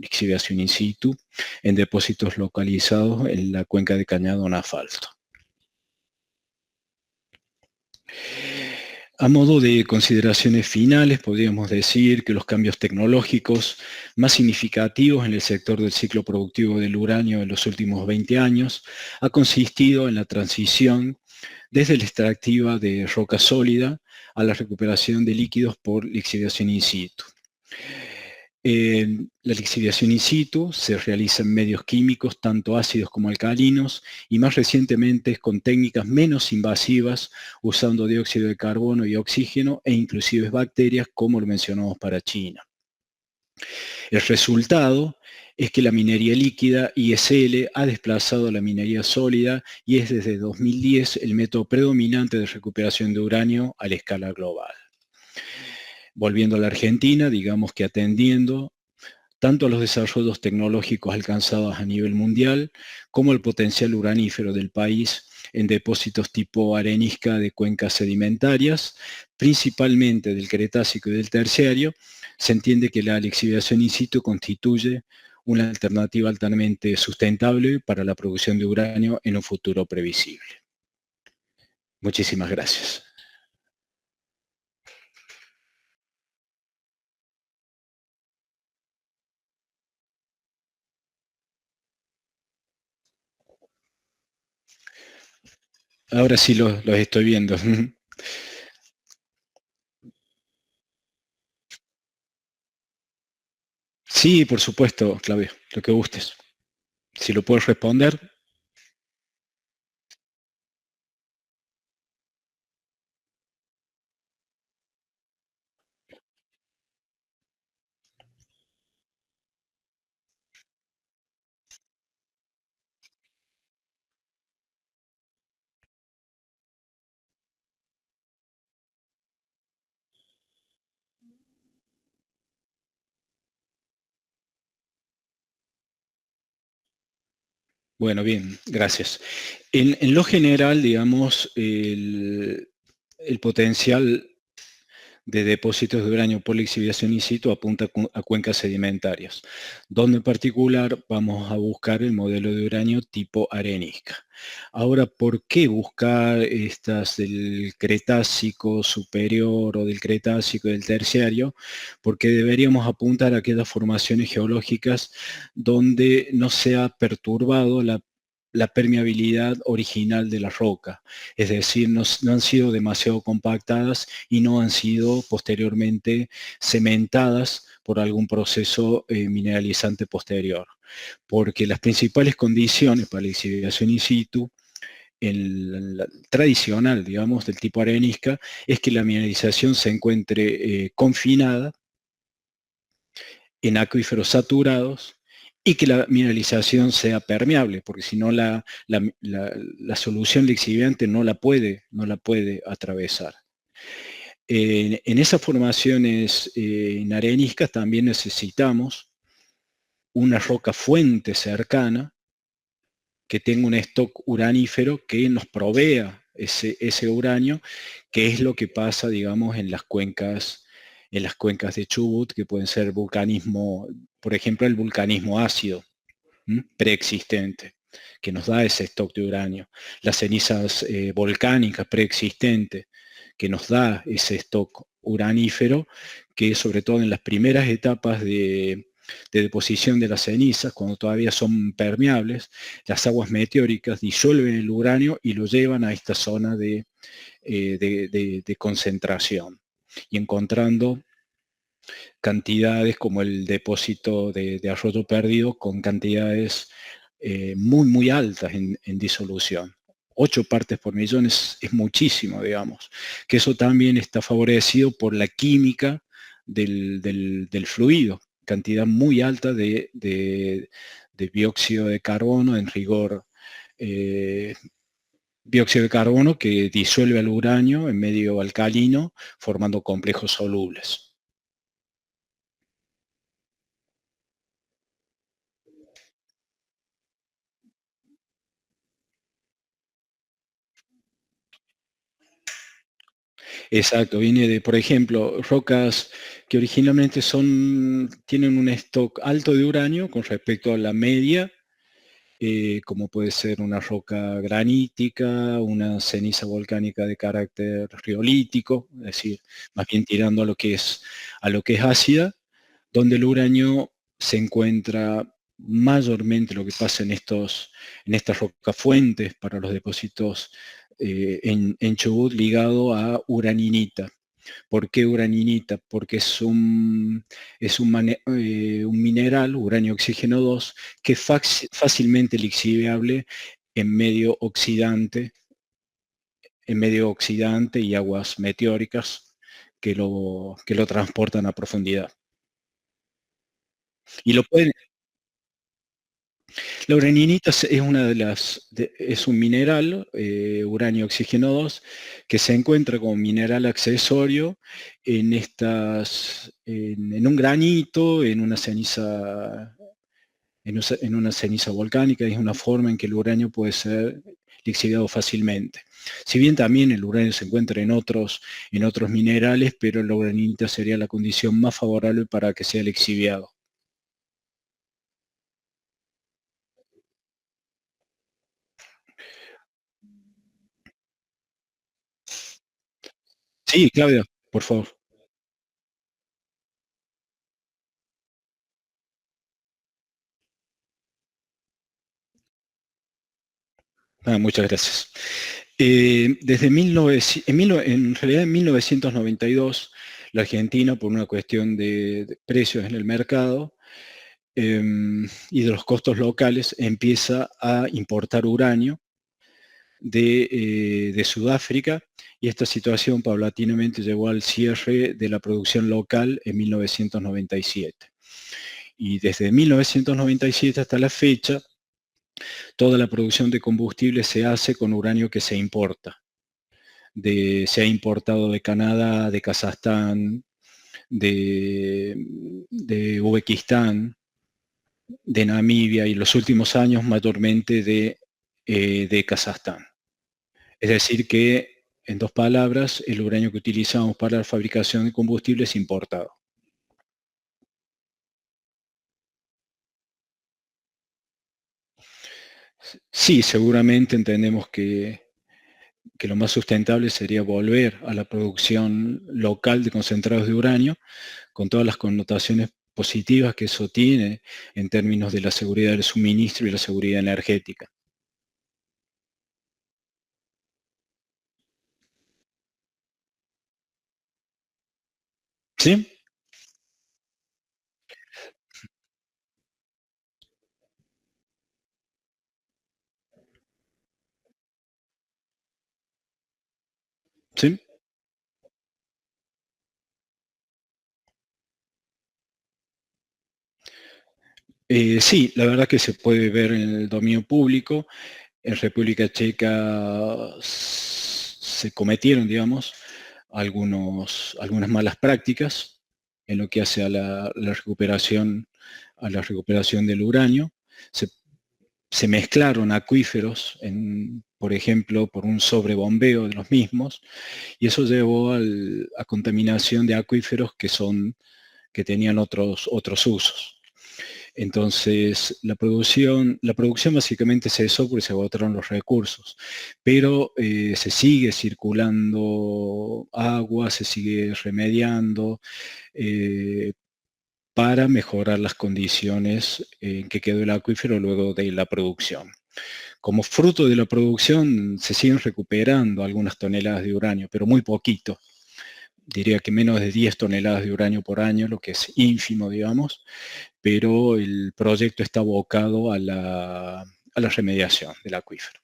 in situ en depósitos localizados en la cuenca de Cañado-Asfalto. A modo de consideraciones finales, podríamos decir que los cambios tecnológicos más significativos en el sector del ciclo productivo del uranio en los últimos 20 años ha consistido en la transición desde la extractiva de roca sólida a la recuperación de líquidos por lixiviación in situ. La lixiviación in situ se realiza en medios químicos, tanto ácidos como alcalinos, y más recientemente con técnicas menos invasivas, usando dióxido de carbono y oxígeno, e inclusive bacterias, como lo mencionamos para China. El resultado es que la minería líquida, ISL, ha desplazado a la minería sólida y es desde 2010 el método predominante de recuperación de uranio a la escala global. Volviendo a la Argentina, digamos que atendiendo tanto a los desarrollos tecnológicos alcanzados a nivel mundial, como el potencial uranífero del país en depósitos tipo arenisca de cuencas sedimentarias, principalmente del Cretácico y del Terciario, se entiende que la lixiviación in situ constituye una alternativa altamente sustentable para la producción de uranio en un futuro previsible. Muchísimas gracias. Ahora sí los estoy viendo. Sí, por supuesto, Claudio, lo que gustes. Si lo puedes responder. Bueno, bien, gracias. En lo general, digamos, el potencial de depósitos de uranio por lixiviación in situ apunta a cuencas sedimentarias, donde en particular vamos a buscar el modelo de uranio tipo arenisca. Ahora, ¿por qué buscar estas del Cretácico superior o del Cretácico y del Terciario? Porque deberíamos apuntar a aquellas formaciones geológicas donde no se ha perturbado la permeabilidad original de la roca, es decir, no han sido demasiado compactadas y no han sido posteriormente cementadas por algún proceso mineralizante posterior. Porque las principales condiciones para la exhibición in situ, el tradicional, digamos, del tipo arenisca, es que la mineralización se encuentre confinada en acuíferos saturados y que la mineralización sea permeable, porque si no la solución lixiviante no la puede atravesar. En esas formaciones en areniscas también necesitamos una roca fuente cercana que tenga un stock uranífero que nos provea ese uranio, que es lo que pasa, digamos, en las cuencas de Chubut, que pueden ser vulcanismo, por ejemplo, el vulcanismo ácido, preexistente, que nos da ese stock de uranio. Las cenizas volcánicas preexistentes, que nos da ese stock uranífero, que sobre todo en las primeras etapas de deposición de las cenizas, cuando todavía son permeables, las aguas meteóricas disuelven el uranio y lo llevan a esta zona de concentración. Y encontrando cantidades como el depósito de Arroyo Perdido con cantidades muy, muy altas en disolución. 8 partes por millón es muchísimo, digamos. Que eso también está favorecido por la química del fluido, cantidad muy alta de dióxido de carbono, en rigor eh, dióxido de carbono que disuelve al uranio en medio alcalino, formando complejos solubles. Exacto, viene de, por ejemplo, rocas que originalmente tienen un stock alto de uranio con respecto a la media, como puede ser una roca granítica, una ceniza volcánica de carácter riolítico, es decir, más bien tirando a lo que es ácida, donde el uranio se encuentra mayormente lo que pasa en estas rocas fuentes para los depósitos en Chubut ligado a uraninita. ¿Por qué uraninita? Porque es un mineral, uranio oxígeno 2, que es fácilmente lixiviable en medio oxidante, y aguas meteóricas que lo transportan a profundidad. Y lo pueden, La uraninita es un mineral, uranio oxígeno 2, que se encuentra como mineral accesorio en un granito, en una ceniza volcánica, y es una forma en que el uranio puede ser lixiviado fácilmente. Si bien también el uranio se encuentra en otros minerales, pero la uraninita sería la condición más favorable para que sea lixiviado. Sí, Claudia, por favor. Muchas gracias. Desde 1900, en realidad en 1992, la Argentina, por una cuestión de precios en el mercado y de los costos locales, empieza a importar uranio de Sudáfrica y esta situación paulatinamente llevó al cierre de la producción local en 1997. Y desde 1997 hasta la fecha, toda la producción de combustible se hace con uranio que se importa. Se ha importado de Canadá, de Kazajstán, de Uzbekistán, de Namibia y los últimos años mayormente de Kazajstán. Es decir que, en dos palabras, el uranio que utilizamos para la fabricación de combustible es importado. Sí, seguramente entendemos que lo más sustentable sería volver a la producción local de concentrados de uranio, con todas las connotaciones positivas que eso tiene en términos de la seguridad del suministro y la seguridad energética. ¿Sí? ¿Sí? Sí, la verdad que se puede ver en el dominio público. En República Checa se cometieron, digamos, algunas malas prácticas en lo que hace a la recuperación del uranio. Se, se mezclaron acuíferos, por ejemplo, por un sobrebombeo de los mismos, y eso llevó a contaminación de acuíferos que tenían otros usos. Entonces, la producción básicamente cesó porque se agotaron los recursos, pero se sigue circulando agua, se sigue remediando eh, para mejorar las condiciones en que quedó el acuífero luego de la producción. Como fruto de la producción se siguen recuperando algunas toneladas de uranio, pero muy poquito. Diría que menos de 10 toneladas de uranio por año, lo que es ínfimo, digamos, pero el proyecto está abocado a la remediación del acuífero,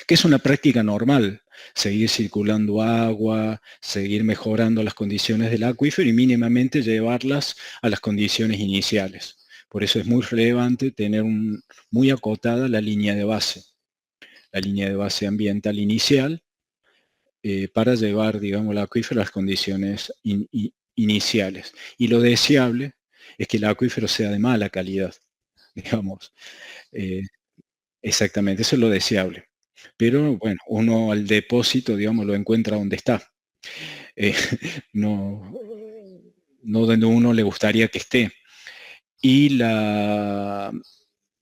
que es una práctica normal, seguir circulando agua, seguir mejorando las condiciones del acuífero y mínimamente llevarlas a las condiciones iniciales. Por eso es muy relevante tener muy acotada la línea de base ambiental inicial, para llevar, digamos, el acuífero a las condiciones iniciales. Y lo deseable es que el acuífero sea de mala calidad, digamos. Eh, exactamente, eso es lo deseable. Pero bueno, uno al depósito, digamos, lo encuentra donde está. Eh, no, no donde uno le gustaría que esté. Y,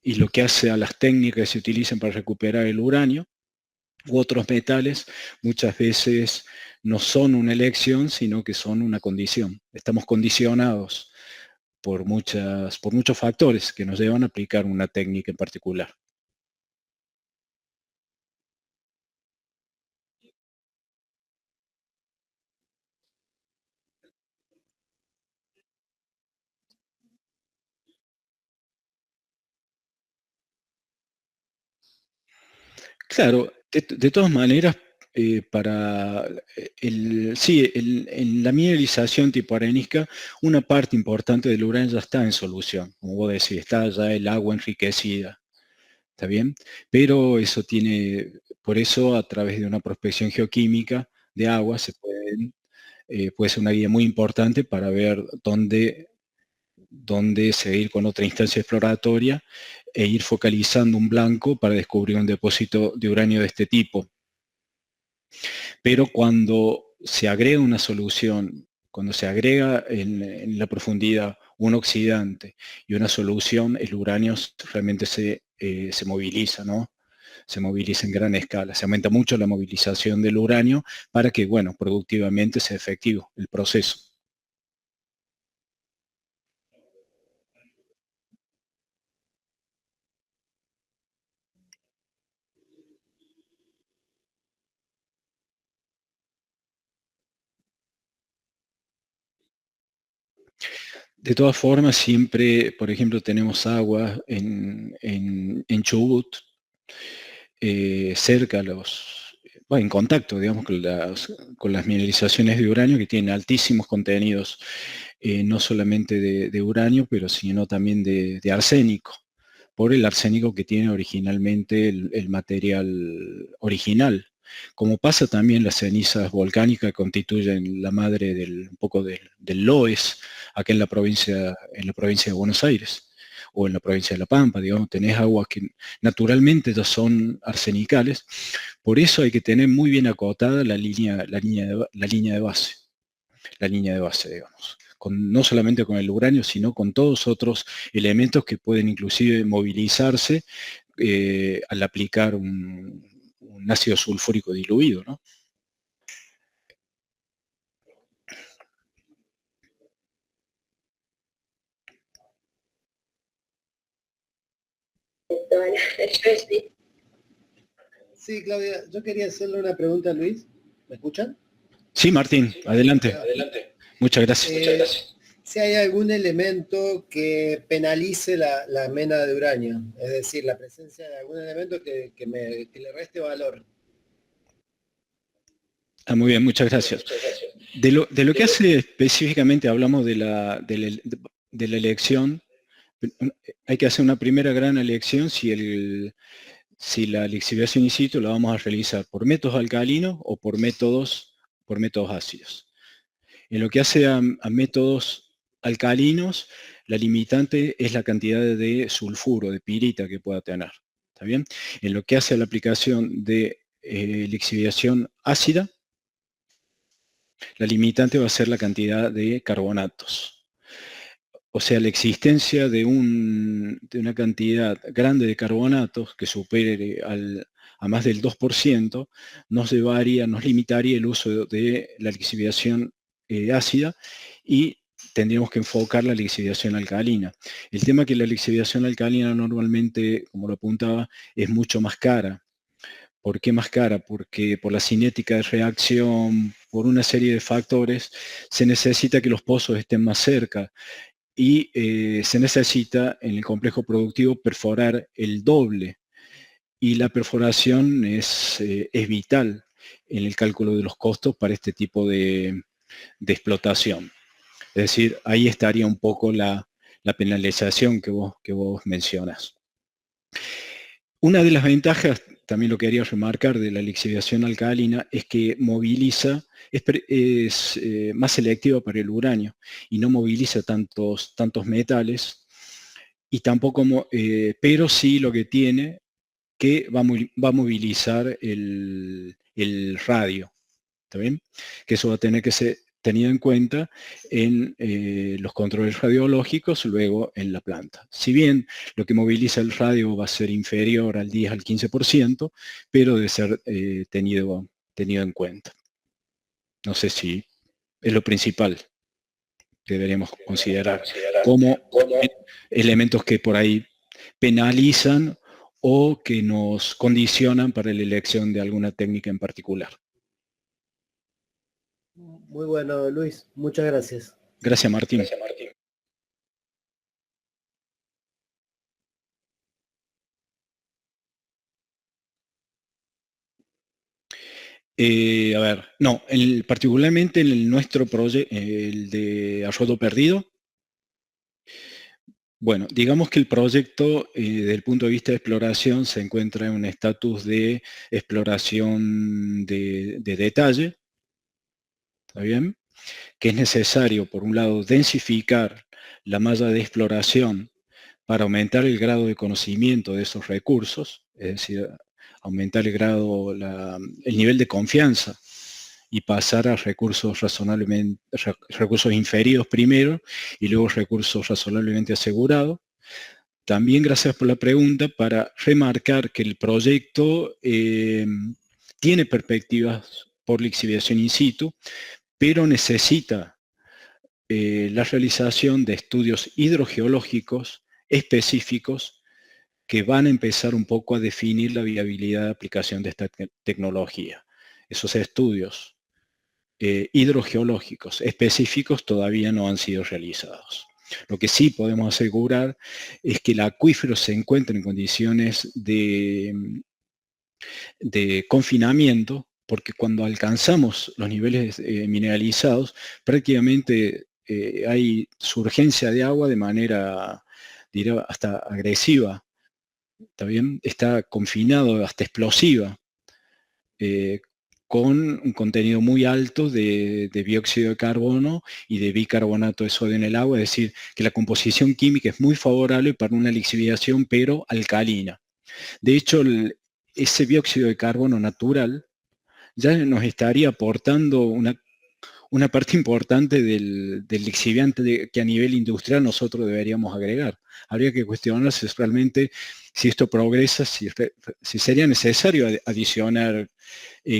y lo que hace a las técnicas que se utilizan para recuperar el uranio u otros metales, muchas veces no son una elección, sino que son una condición. Estamos condicionados por muchos factores que nos llevan a aplicar una técnica en particular. Claro, de todas maneras, sí, en la mineralización tipo arenisca, una parte importante del uranio ya está en solución, como vos decís, está ya el agua enriquecida, ¿está bien? Pero por eso a través de una prospección geoquímica de agua puede ser una guía muy importante para ver dónde seguir con otra instancia exploratoria e ir focalizando un blanco para descubrir un depósito de uranio de este tipo. Pero cuando se agrega una solución, cuando se agrega en la profundidad un oxidante y una solución, el uranio realmente se moviliza, ¿no? Se moviliza en gran escala. Se aumenta mucho la movilización del uranio para que, bueno, productivamente sea efectivo el proceso. De todas formas, siempre, por ejemplo, tenemos agua en Chubut, cerca a bueno, en contacto, digamos, con las mineralizaciones de uranio que tienen altísimos contenidos, no solamente de uranio, pero sino también de arsénico, por el arsénico que tiene originalmente el material original. Como pasa también, las cenizas volcánicas constituyen la madre un poco del loess, acá en la provincia de Buenos Aires, o en la provincia de La Pampa, digamos, tenés aguas que naturalmente ya son arsenicales. Por eso hay que tener muy bien acotada la línea de base, digamos. No solamente con el uranio, sino con todos otros elementos que pueden inclusive movilizarse al aplicar un ácido sulfúrico diluido, ¿no? Sí, Claudia, yo quería hacerle una pregunta a Luis. ¿Me escuchan? Sí, Martín, adelante. Muchas gracias. Si hay algún elemento que penalice la mena de uranio, es decir, la presencia de algún elemento que le reste valor. Muy bien, muchas gracias. De lo que hace específicamente, hablamos de la elección. Hay que hacer una primera gran elección si la lixiviación in situ la vamos a realizar por métodos alcalinos o por métodos ácidos. En lo que hace a métodos alcalinos, la limitante es la cantidad de sulfuro, de pirita que pueda tener. ¿Está bien? En lo que hace a la aplicación de lixiviación ácida, la limitante va a ser la cantidad de carbonatos. O sea, la existencia de una cantidad grande de carbonatos que supere a más del 2% nos limitaría el uso de la lixiviación ácida, y tendríamos que enfocar la lixiviación alcalina. El tema es que la lixiviación alcalina normalmente, como lo apuntaba, es mucho más cara. ¿Por qué más cara? Porque por la cinética de reacción, por una serie de factores, se necesita que los pozos estén más cerca, y se necesita en el complejo productivo perforar el doble, y la perforación es vital en el cálculo de los costos para este tipo de explotación. Es decir, ahí estaría un poco la penalización que vos mencionas. Una de las ventajas, también lo quería remarcar, de la lixiviación alcalina es que moviliza, es más selectiva para el uranio y no moviliza tantos metales, y tampoco, pero sí lo que tiene, que va a movilizar el radio. ¿Está bien? Que eso va a tener que ser tenido en cuenta en los controles radiológicos, luego en la planta. Si bien lo que moviliza el radio va a ser inferior al 10 al 15%, pero debe ser tenido en cuenta. No sé si es lo principal que deberíamos considerar como elementos que por ahí penalizan o que nos condicionan para la elección de alguna técnica en particular. Muy bueno, Luis. Muchas gracias. Gracias, Martín. A ver, no, particularmente en nuestro proyecto, el de Arroyo Perdido. Bueno, digamos que el proyecto, desde el punto de vista de exploración, se encuentra en un estatus de exploración de detalle, ¿está bien? Que es necesario, por un lado, densificar la malla de exploración para aumentar el grado de conocimiento de esos recursos, es decir, aumentar el nivel de confianza y pasar a recursos recursos inferidos primero y luego recursos razonablemente asegurados. También, gracias por la pregunta, para remarcar que el proyecto tiene perspectivas por lixiviación in situ, pero necesita la realización de estudios hidrogeológicos específicos que van a empezar un poco a definir la viabilidad de aplicación de esta tecnología. Esos estudios hidrogeológicos específicos todavía no han sido realizados. Lo que sí podemos asegurar es que el acuífero se encuentra en condiciones de confinamiento, porque cuando alcanzamos los niveles mineralizados, prácticamente hay surgencia de agua de manera, diría, hasta agresiva, ¿está bien? Está confinado, hasta explosiva, eh, con un contenido muy alto de dióxido de carbono y de bicarbonato de sodio en el agua, es decir, que la composición química es muy favorable para una lixiviación, pero alcalina. De hecho, ese dióxido de carbono natural ya nos estaría aportando una parte importante del lixiviante que a nivel industrial nosotros deberíamos agregar. Habría que cuestionarse realmente si esto progresa, si sería necesario adicionar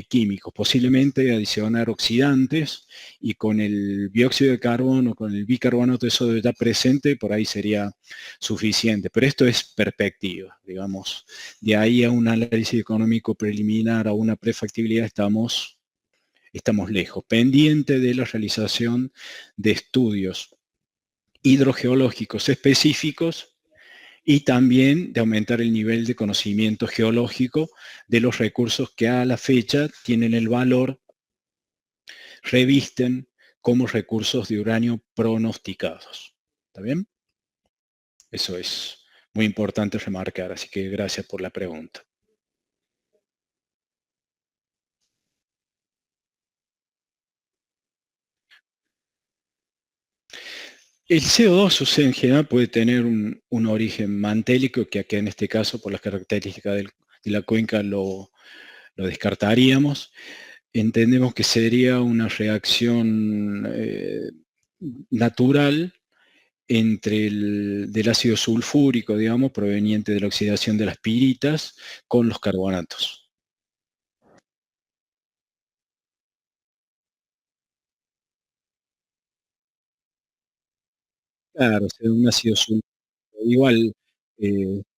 químicos, posiblemente adicionar oxidantes, y con el dióxido de carbono, con el bicarbonato de sodio ya presente, por ahí sería suficiente. Pero esto es perspectiva, digamos. De ahí a un análisis económico preliminar, a una prefactibilidad, estamos lejos, pendiente de la realización de estudios hidrogeológicos específicos y también de aumentar el nivel de conocimiento geológico de los recursos que a la fecha tienen el valor, revisten como recursos de uranio pronosticados. ¿Está bien? Eso es muy importante remarcar, así que gracias por la pregunta. El CO2, o sea, en general puede tener un origen mantélico, que aquí en este caso, por las características de la cuenca, lo descartaríamos. Entendemos que sería una reacción natural del ácido sulfúrico, digamos, proveniente de la oxidación de las piritas, con los carbonatos. Claro, sería un ácido sulfúrico. Igual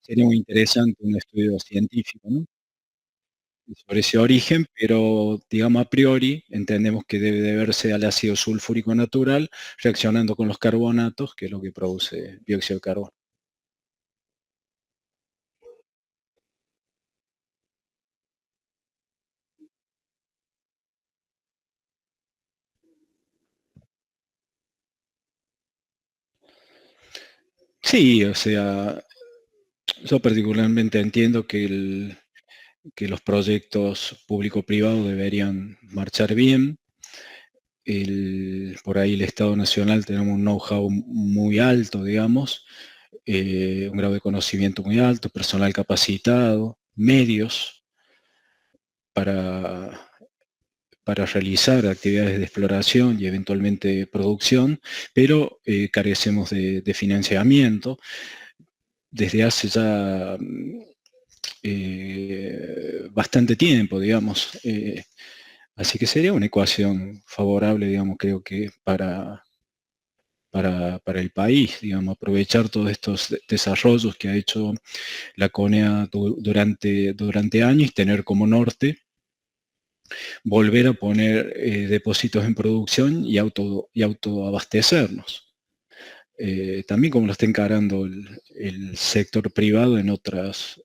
sería muy interesante un estudio científico, ¿no? Sobre ese origen, pero digamos a priori entendemos que debe deberse al ácido sulfúrico natural reaccionando con los carbonatos, que es lo que produce dióxido de carbono. Sí, o sea, yo particularmente entiendo que los proyectos público-privados deberían marchar bien. Por ahí el Estado Nacional tenemos un know-how muy alto, digamos, un grado de conocimiento muy alto, personal capacitado, medios para, para realizar actividades de exploración y eventualmente producción, pero carecemos de financiamiento. Desde hace ya bastante tiempo, digamos. Así que sería una ecuación favorable, digamos, creo que para el país, digamos, aprovechar todos estos desarrollos que ha hecho la CONEA durante años y tener como norte volver a poner depósitos en producción y autoabastecernos. También como lo está encarando el sector privado en otras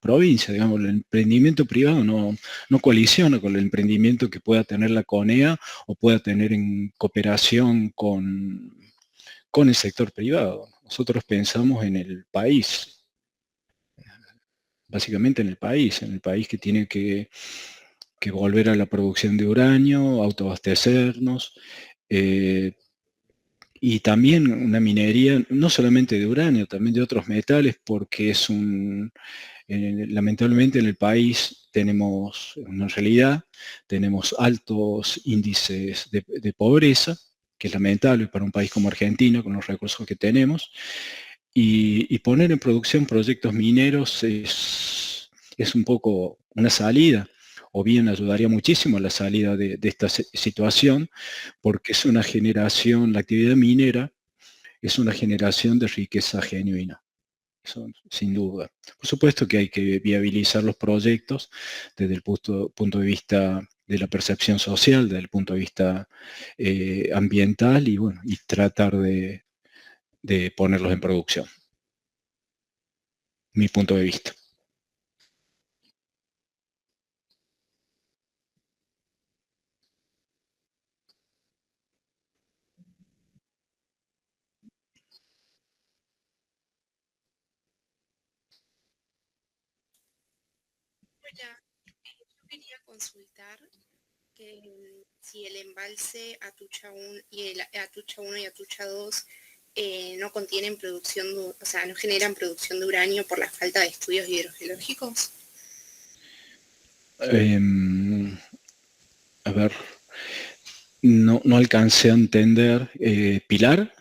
provincias. Digamos, el emprendimiento privado no colisiona con el emprendimiento que pueda tener la CONEA o pueda tener en cooperación con el sector privado. Nosotros pensamos en el país, básicamente en el país que tiene que volver a la producción de uranio, autoabastecernos, eh, y también una minería, no solamente de uranio, también de otros metales, porque lamentablemente en el país tenemos, una realidad, tenemos altos índices de pobreza, que es lamentable para un país como Argentina, con los recursos que tenemos, y poner en producción proyectos mineros es un poco una salida, o bien ayudaría muchísimo a la salida de esta situación, porque es una generación, la actividad minera es una generación de riqueza genuina, eso sin duda. Por supuesto que hay que viabilizar los proyectos desde el punto de vista la percepción social, desde el punto de vista ambiental, y bueno, y tratar de ponerlos en producción. Mi punto de vista. Hola, yo quería consultar que si el embalse Atucha 1 y Atucha 2 no contienen producción, o sea, no generan producción de uranio por la falta de estudios hidrogeológicos. A ver, no alcancé a entender. ¿Pilar?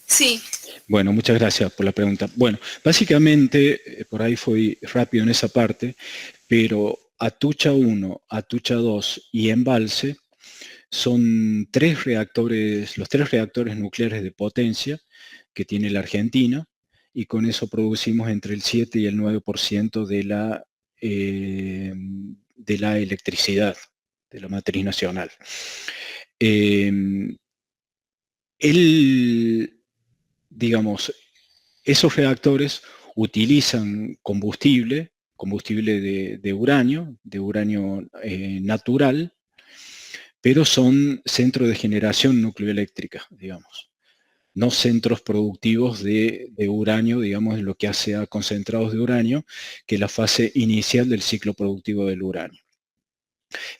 Sí. Bueno, muchas gracias por la pregunta. Bueno, básicamente, por ahí fui rápido en esa parte, pero Atucha 1, Atucha 2 y Embalse son los tres reactores nucleares de potencia que tiene la Argentina, y con eso producimos entre el 7 y el 9% de la electricidad, de la matriz nacional. Digamos, esos reactores utilizan combustible de uranio, natural, pero son centros de generación nucleoeléctrica, digamos, no centros productivos de uranio, digamos, lo que hace a concentrados de uranio, que es la fase inicial del ciclo productivo del uranio.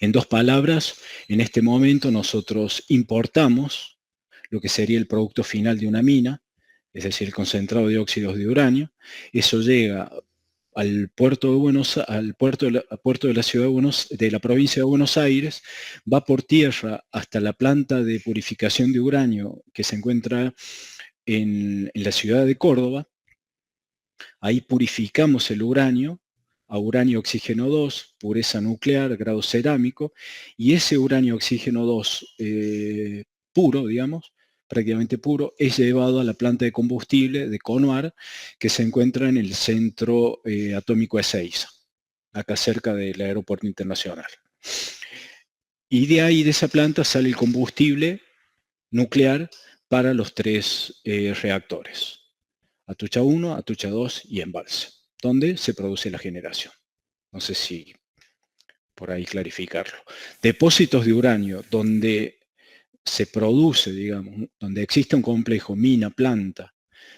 En dos palabras, en este momento nosotros importamos lo que sería el producto final de una mina, es decir, el concentrado de óxidos de uranio. Eso llega al puerto de la ciudad de la provincia de Buenos Aires, va por tierra hasta la planta de purificación de uranio que se encuentra en la ciudad de Córdoba. Ahí purificamos el uranio a uranio oxígeno 2, pureza nuclear, grado cerámico, y ese uranio oxígeno 2 puro, digamos, prácticamente puro, es llevado a la planta de combustible de Conuar, que se encuentra en el centro atómico Ezeiza, acá cerca del aeropuerto internacional. Y de ahí, de esa planta, sale el combustible nuclear para los tres reactores. Atucha 1, Atucha 2 y Embalse, donde se produce la generación. No sé si por ahí clarificarlo. Depósitos de uranio donde se produce, digamos, donde existe un complejo mina-planta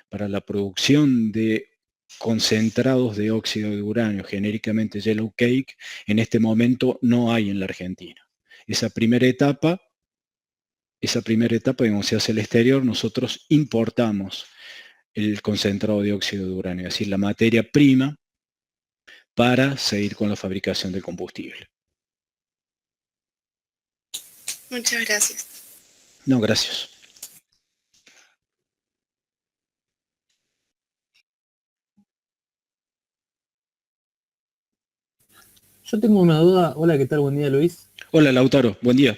para la producción de concentrados de óxido de uranio, genéricamente yellow cake, en este momento no hay en la Argentina. Esa primera etapa, digamos, se hace al exterior, nosotros importamos el concentrado de óxido de uranio, es decir, la materia prima para seguir con la fabricación del combustible. Muchas gracias. No, gracias. Yo tengo una duda. Hola, ¿qué tal? Buen día, Luis. Hola, Lautaro, buen día.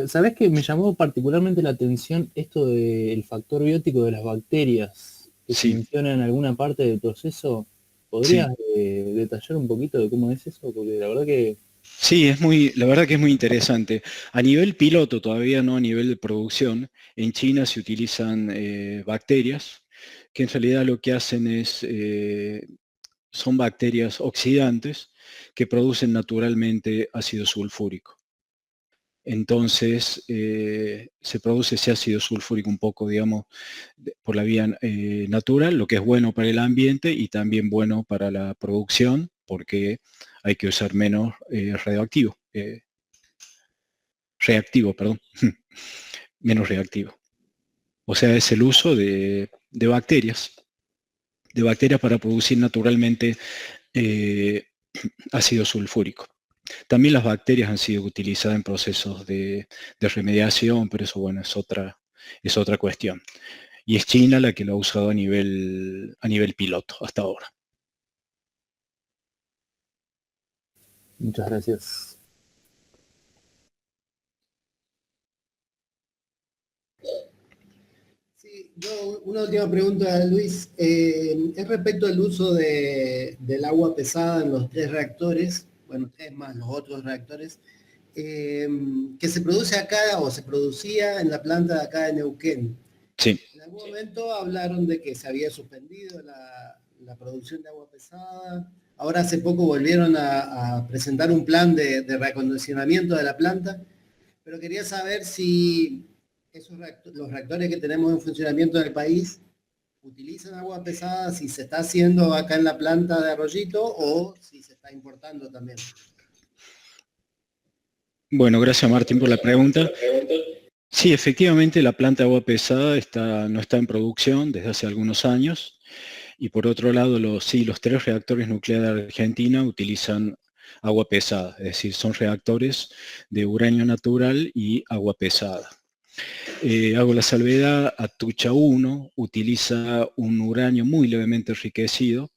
¿Sabés que me llamó particularmente la atención esto del factor biótico de las bacterias que se Sí, menciona en alguna parte del proceso? ¿Podrías sí. detallar un poquito de cómo es eso? Porque la verdad que... Sí, la verdad que es muy interesante. A nivel piloto, todavía no a nivel de producción, en China se utilizan bacterias que en realidad lo que hacen son bacterias oxidantes que producen naturalmente ácido sulfúrico. Entonces, se produce ese ácido sulfúrico un poco, digamos, por la vía natural, lo que es bueno para el ambiente y también bueno para la producción, porque hay que usar menos reactivo, perdón, menos reactivo. O sea, es el uso de bacterias para producir naturalmente ácido sulfúrico. También las bacterias han sido utilizadas en procesos de remediación, pero eso, bueno, es otra cuestión. Y es China la que lo ha usado a nivel piloto hasta ahora. Muchas gracias. Sí, yo una última pregunta, Luis. Es respecto al uso del agua pesada en los tres reactores, bueno, tres más los otros reactores. que se produce acá o se producía en la planta de acá de Neuquén. Sí. En algún momento hablaron de que se había suspendido la producción de agua pesada. Ahora hace poco volvieron a presentar un plan de reacondicionamiento de la planta, pero quería saber si los reactores que tenemos en funcionamiento en el país utilizan agua pesada, si se está haciendo acá en la planta de Arroyito o si se está importando también. Bueno, gracias Martín por la pregunta. Sí, efectivamente la planta de agua pesada no está en producción desde hace algunos años. Y por otro lado, los 3 reactores nucleares de Argentina utilizan agua pesada, es decir, son reactores de uranio natural y agua pesada. Hago la salvedad, Atucha 1 utiliza un uranio muy levemente enriquecido,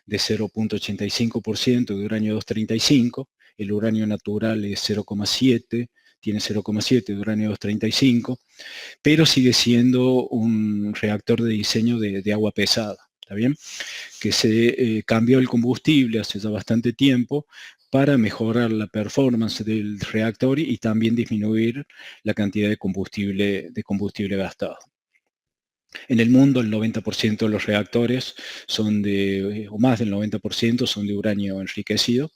de 0.85% de uranio 235, el uranio natural es 0,7, tiene 0,7 de uranio 235, pero sigue siendo un reactor de diseño de agua pesada, ¿está bien? Que se cambió el combustible hace ya bastante tiempo para mejorar la performance del reactor y también disminuir la cantidad de combustible gastado. En el mundo el 90% de los reactores o más del 90% son de uranio enriquecido.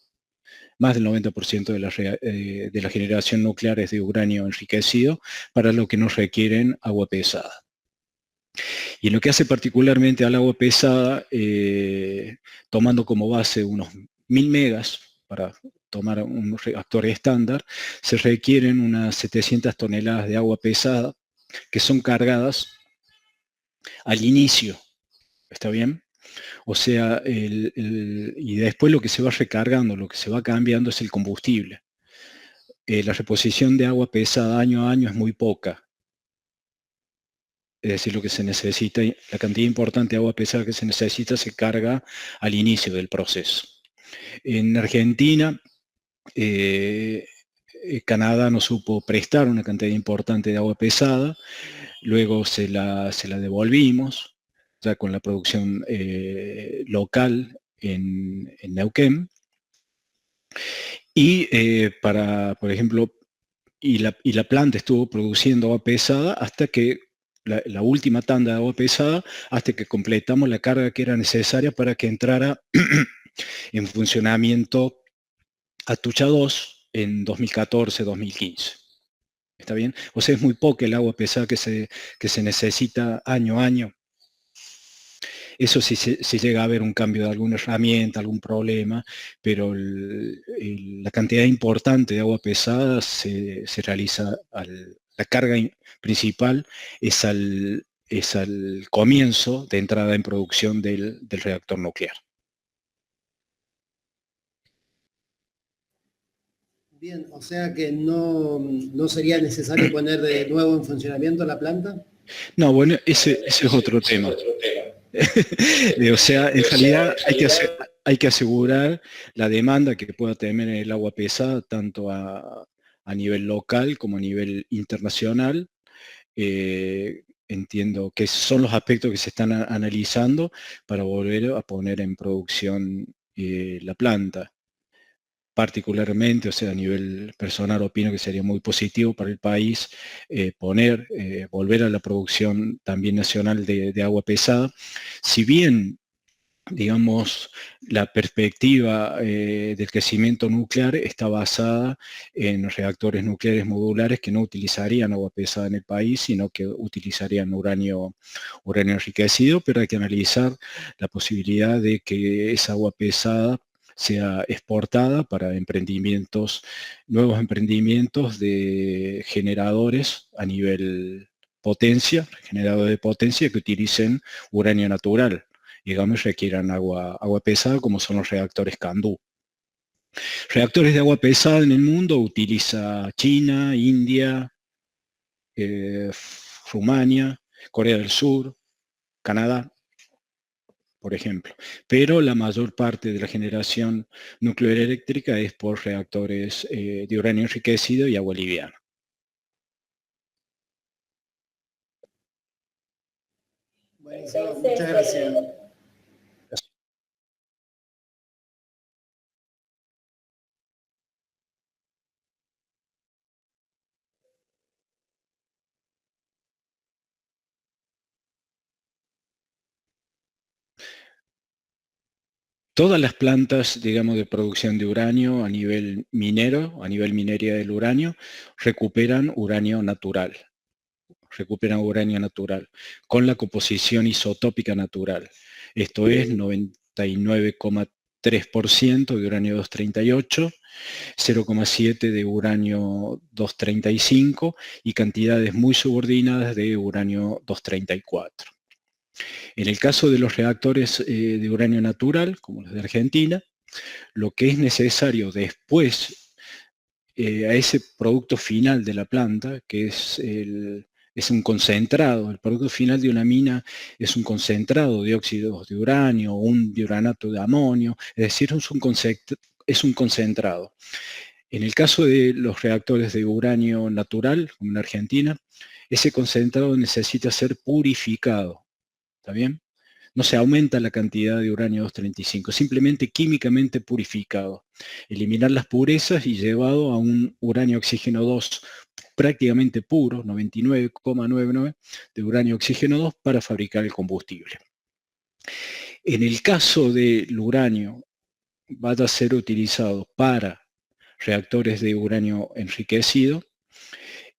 Más del 90% de la generación nuclear es de uranio enriquecido, para lo que no requieren agua pesada. Y en lo que hace particularmente al agua pesada, tomando como base unos 1000 megas para tomar un reactor estándar, se requieren unas 700 toneladas de agua pesada que son cargadas al inicio, ¿está bien? O sea, y después lo que se va recargando, lo que se va cambiando es el combustible. La reposición de agua pesada año a año es muy poca. Es decir, lo que se necesita, la cantidad importante de agua pesada que se necesita se carga al inicio del proceso. En Argentina, Canadá nos supo prestar una cantidad importante de agua pesada, luego se la devolvimos, ya con la producción local en Neuquén. Y por ejemplo, y la planta estuvo produciendo agua pesada hasta que la última tanda de agua pesada, hasta que completamos la carga que era necesaria para que entrara en funcionamiento Atucha 2 en 2014-2015. ¿Está bien? O sea, es muy poco el agua pesada que se necesita año a año. Eso sí, si llega a haber un cambio de alguna herramienta, algún problema, pero la cantidad importante de agua pesada se realiza, la carga principal es al comienzo de entrada en producción del reactor nuclear. Bien, o sea que no sería necesario poner de nuevo en funcionamiento la planta. No, bueno, ese es otro tema. O sea, en realidad hay que asegurar la demanda que pueda tener el agua pesada, tanto a nivel local como a nivel internacional. Entiendo que son los aspectos que se están analizando para volver a poner en producción la planta. Particularmente, o sea, a nivel personal opino que sería muy positivo para el país volver a la producción también nacional de agua pesada. Si bien, digamos, la perspectiva del crecimiento nuclear está basada en reactores nucleares modulares que no utilizarían agua pesada en el país, sino que utilizarían uranio enriquecido, pero hay que analizar la posibilidad de que esa agua pesada sea exportada para nuevos emprendimientos de generadores a nivel potencia, generadores de potencia que utilicen uranio natural, digamos, requieran agua pesada, como son los reactores CANDU. Reactores de agua pesada en el mundo utiliza China, India, Rumania, Corea del Sur, Canadá, por ejemplo. Pero la mayor parte de la generación nuclear eléctrica es por reactores de uranio enriquecido y agua liviana. Buenísimo, muchas gracias. todas las plantas, digamos, de producción de uranio a nivel minero, a nivel minería del uranio, recuperan uranio natural. Con la composición isotópica natural. Esto es 99,3% de uranio 238, 0,7 de uranio 235 y cantidades muy subordinadas de uranio 234. En el caso de los reactores de uranio natural, como los de Argentina, lo que es necesario después a ese producto final de la planta, que es un concentrado, el producto final de una mina es un concentrado de óxidos de uranio o un diuranato de amonio, es decir, es un concentrado. En el caso de los reactores de uranio natural, como en Argentina, ese concentrado necesita ser purificado, ¿está bien? No se aumenta la cantidad de uranio 235, simplemente químicamente purificado. Eliminar las purezas y llevado a un uranio oxígeno 2 prácticamente puro, 99,99 de uranio oxígeno 2 para fabricar el combustible. En el caso del uranio va a ser utilizado para reactores de uranio enriquecido,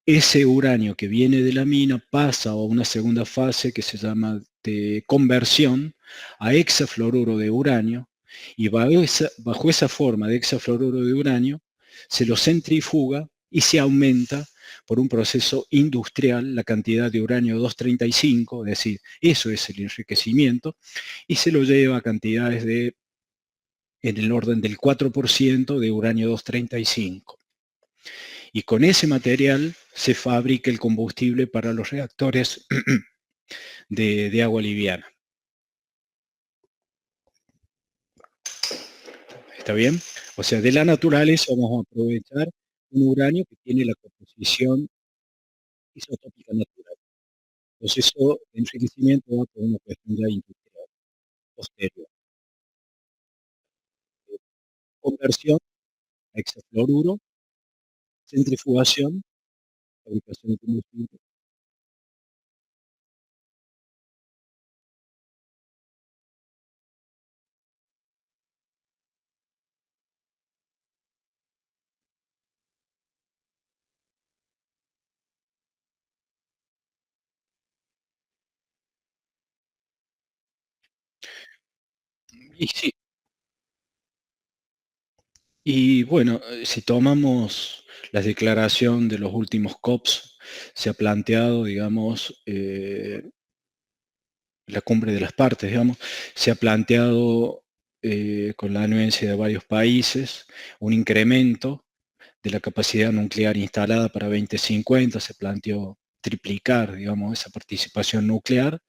ese uranio que viene de la mina pasa a una segunda fase que se llama de conversión a hexafluoruro de uranio, y bajo esa forma de hexafluoruro de uranio se lo centrifuga y se aumenta por un proceso industrial la cantidad de uranio 235, es decir, eso es el enriquecimiento, y se lo lleva a cantidades en el orden del 4% de uranio 235. Y con ese material se fabrica el combustible para los reactores de agua liviana. ¿Está bien? O sea, de la naturaleza vamos a aprovechar un uranio que tiene la composición isotópica natural. Entonces eso, el enriquecimiento va por una cuestión ya industrial, posterior. Conversión a hexafluoruro, centrifugación, fabricación de combustible. Y sí, y bueno, si tomamos la declaración de los últimos COPs, se ha planteado, digamos, la cumbre de las partes, digamos, se ha planteado con la anuencia de varios países un incremento de la capacidad nuclear instalada para 2050, se planteó triplicar, digamos, esa participación nuclear,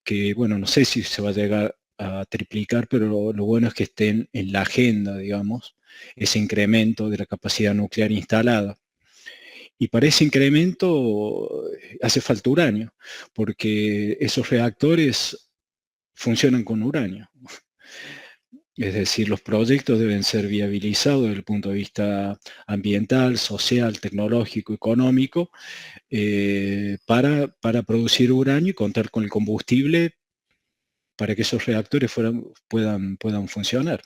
que, bueno, no sé si se va a llegar a triplicar, pero lo bueno es que estén en la agenda, digamos, ese incremento de la capacidad nuclear instalada. Y para ese incremento hace falta uranio, porque esos reactores funcionan con uranio. Es decir, los proyectos deben ser viabilizados desde el punto de vista ambiental, social, tecnológico, económico, para producir uranio y contar con el combustible para que esos reactores puedan funcionar.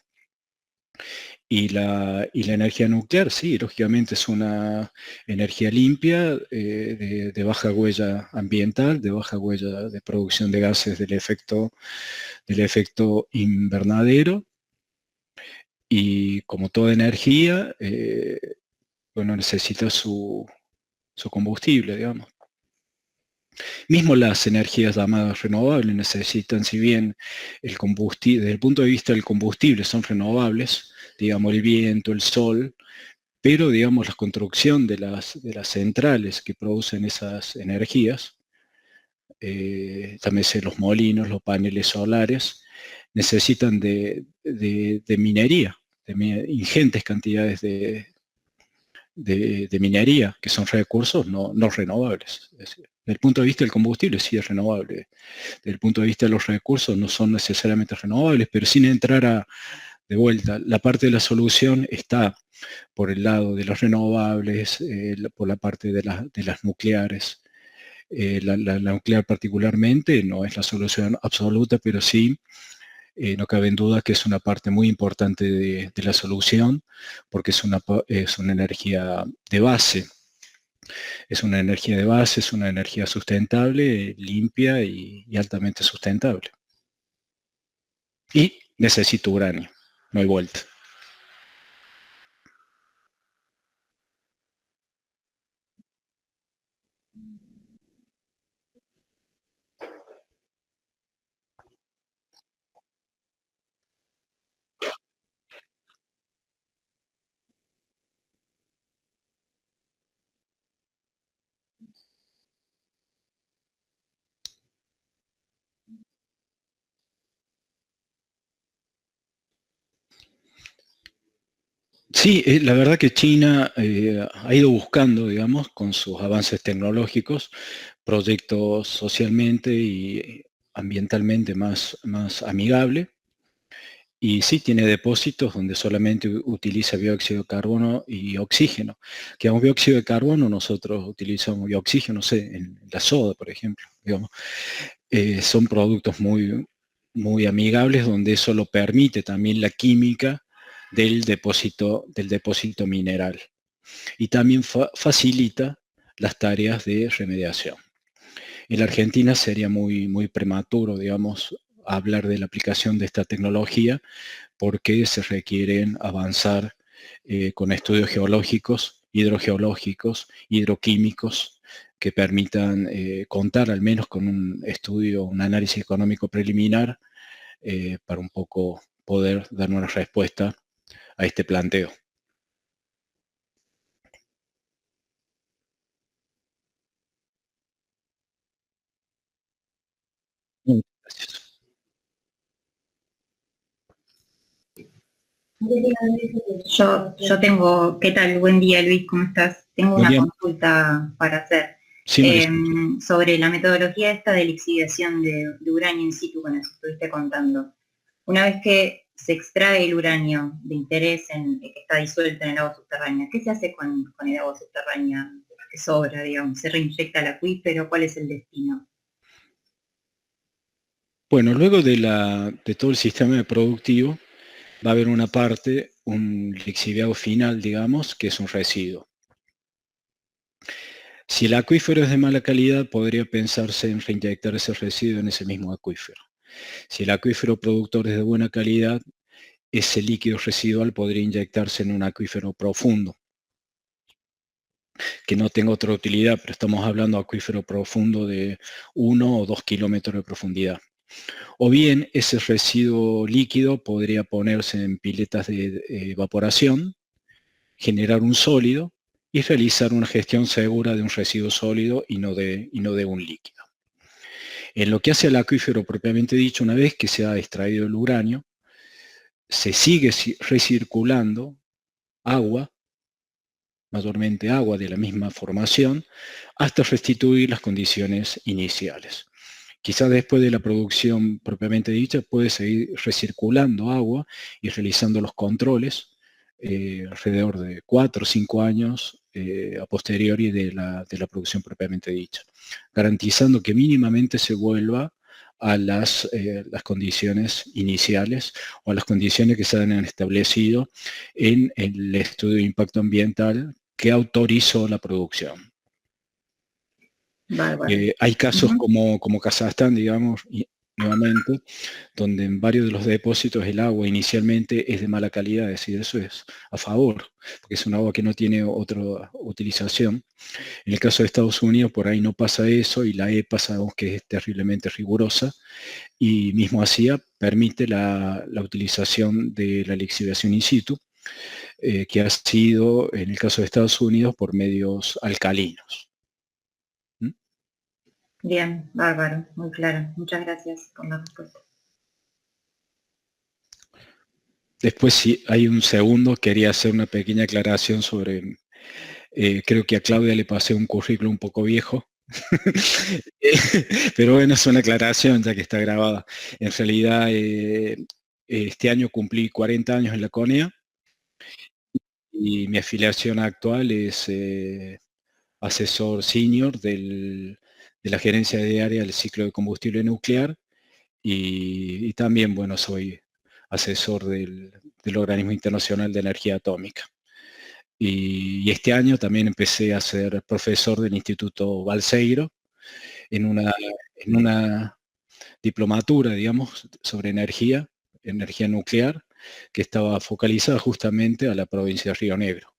Y la energía nuclear, sí, lógicamente es una energía limpia, de baja huella ambiental, de baja huella de producción de gases del efecto invernadero, y como toda energía, bueno, necesita su combustible, digamos. Mismo las energías llamadas renovables necesitan, si bien el combustible, desde el punto de vista del combustible son renovables, digamos el viento, el sol, pero digamos la construcción de las centrales que producen esas energías, también los molinos, los paneles solares, necesitan de minería, ingentes cantidades de minería, que son recursos no renovables. Es decir, desde el punto de vista del combustible sí es renovable. Desde el punto de vista de los recursos no son necesariamente renovables, pero sin entrar de vuelta, la parte de la solución está por el lado de los renovables, por la parte de las nucleares. La nuclear particularmente no es la solución absoluta, pero sí no cabe en duda que es una parte muy importante de la solución, porque es una energía de base. Es una energía de base, es una energía sustentable, limpia y altamente sustentable. Y necesito uranio, no hay vuelta. Sí, la verdad que China ha ido buscando, digamos, con sus avances tecnológicos, proyectos socialmente y ambientalmente más amigable. Y sí tiene depósitos donde solamente utiliza dióxido de carbono y oxígeno. Que a un dióxido de carbono nosotros utilizamos y oxígeno, no sé, en la soda, por ejemplo. Digamos. Son productos muy amigables donde eso lo permite también la química del depósito mineral. Y también facilita las tareas de remediación. En la Argentina sería muy prematuro, digamos, hablar de la aplicación de esta tecnología porque se requieren avanzar con estudios geológicos, hidrogeológicos, hidroquímicos, que permitan contar al menos con un estudio, un análisis económico preliminar para un poco poder dar una respuesta a este planteo. Gracias. Yo tengo, ¿qué tal? Buen día, Luis, ¿cómo estás? Tengo Buen una día. consulta para hacer Sí, Marisa. sobre la metodología esta de lixiviación de uranio in situ que nos estuviste contando. Una vez que se extrae el uranio de interés que está disuelto en el agua subterránea, ¿qué se hace con el agua subterránea que sobra, digamos? ¿Se reinyecta al acuífero? ¿Cuál es el destino? Bueno, luego de todo el sistema productivo, va a haber una parte, un lixiviado final, digamos, que es un residuo. Si el acuífero es de mala calidad, podría pensarse en reinyectar ese residuo en ese mismo acuífero. Si el acuífero productor es de buena calidad, ese líquido residual podría inyectarse en un acuífero profundo, que no tenga otra utilidad, pero estamos hablando de acuífero profundo de 1 o 2 kilómetros de profundidad. O bien ese residuo líquido podría ponerse en piletas de evaporación, generar un sólido y realizar una gestión segura de un residuo sólido y no de un líquido. En lo que hace al acuífero propiamente dicho, una vez que se ha extraído el uranio, se sigue recirculando agua, mayormente agua de la misma formación, hasta restituir las condiciones iniciales. Quizás después de la producción propiamente dicha puede seguir recirculando agua y realizando los controles alrededor de 4 o 5 años a posteriori de la producción propiamente dicha, garantizando que mínimamente se vuelva a las condiciones iniciales o a las condiciones que se han establecido en el estudio de impacto ambiental que autorizó la producción. Hay casos como Kazajstán, digamos, nuevamente, donde en varios de los depósitos el agua inicialmente es de mala calidad, es decir, eso es a favor, porque es un agua que no tiene otra utilización. En el caso de Estados Unidos, por ahí no pasa eso, y la EPA sabemos que es terriblemente rigurosa, y mismo así permite la utilización de la lixiviación in situ, que ha sido, en el caso de Estados Unidos, por medios alcalinos. Bien, bárbaro, muy claro. Muchas gracias por la respuesta. Después, si hay un segundo, quería hacer una pequeña aclaración sobre, creo que a Claudia le pasé un currículum un poco viejo, pero bueno, es una aclaración ya que está grabada. En realidad, este año cumplí 40 años en la CONEA y mi afiliación actual es asesor senior de la gerencia diaria del ciclo de combustible nuclear y también, bueno, soy asesor del Organismo Internacional de Energía Atómica. Y este año también empecé a ser profesor del Instituto Balseiro en una diplomatura, digamos, sobre energía nuclear, que estaba focalizada justamente a la provincia de Río Negro.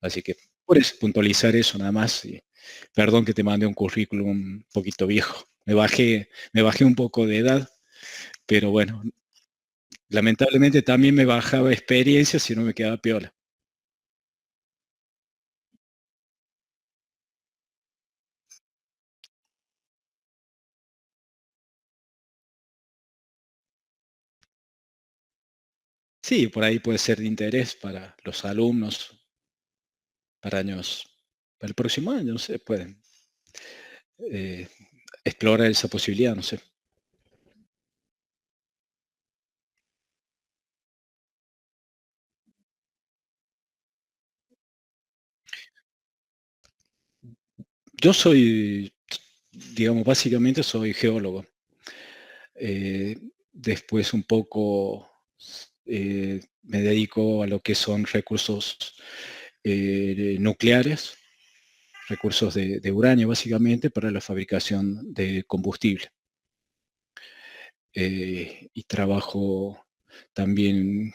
Así que por eso, puntualizar eso nada más. Y perdón que te mandé un currículum un poquito viejo. Me bajé un poco de edad, pero bueno, lamentablemente también me bajaba experiencia si no me quedaba piola. Sí, por ahí puede ser de interés para los alumnos, para el próximo año, no sé, pueden eh, explorar esa posibilidad, no sé. Yo soy, digamos, básicamente soy geólogo. Después un poco me dedico a lo que son recursos nucleares, recursos de uranio básicamente para la fabricación de combustible. Y trabajo también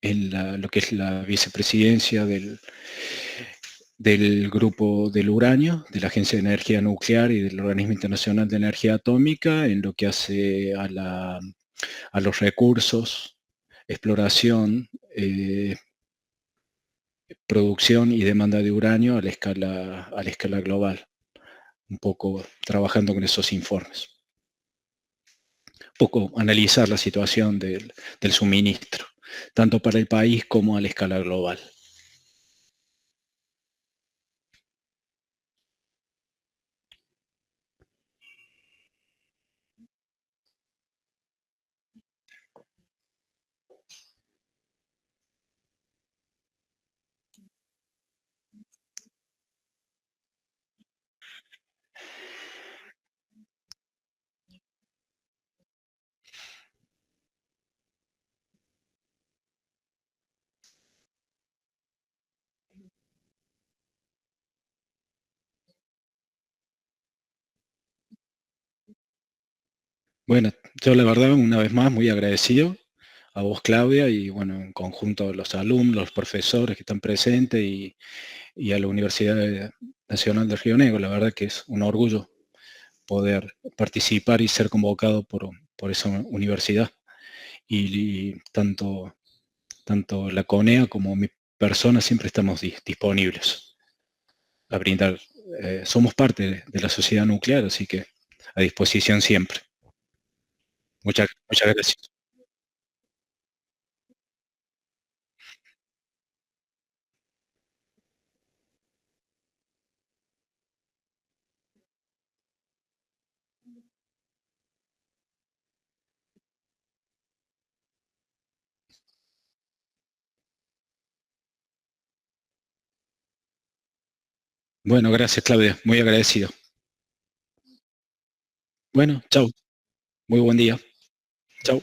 en lo que es la vicepresidencia del grupo del uranio, de la Agencia de Energía Nuclear y del Organismo Internacional de Energía Atómica, en lo que hace a los recursos, exploración, producción y demanda de uranio a la escala global, un poco trabajando con esos informes. Un poco analizar la situación del suministro, tanto para el país como a la escala global. Bueno, yo la verdad, una vez más, muy agradecido a vos, Claudia, y bueno, en conjunto a los alumnos, los profesores que están presentes y a la Universidad Nacional de Río Negro. La verdad que es un orgullo poder participar y ser convocado por esa universidad. Y tanto la CONEA como mi persona siempre estamos disponibles a brindar. Somos parte de la sociedad nuclear, así que a disposición siempre. Muchas gracias. Bueno, gracias, Claudia. Muy agradecido. Bueno, chao. Muy buen día. Chao.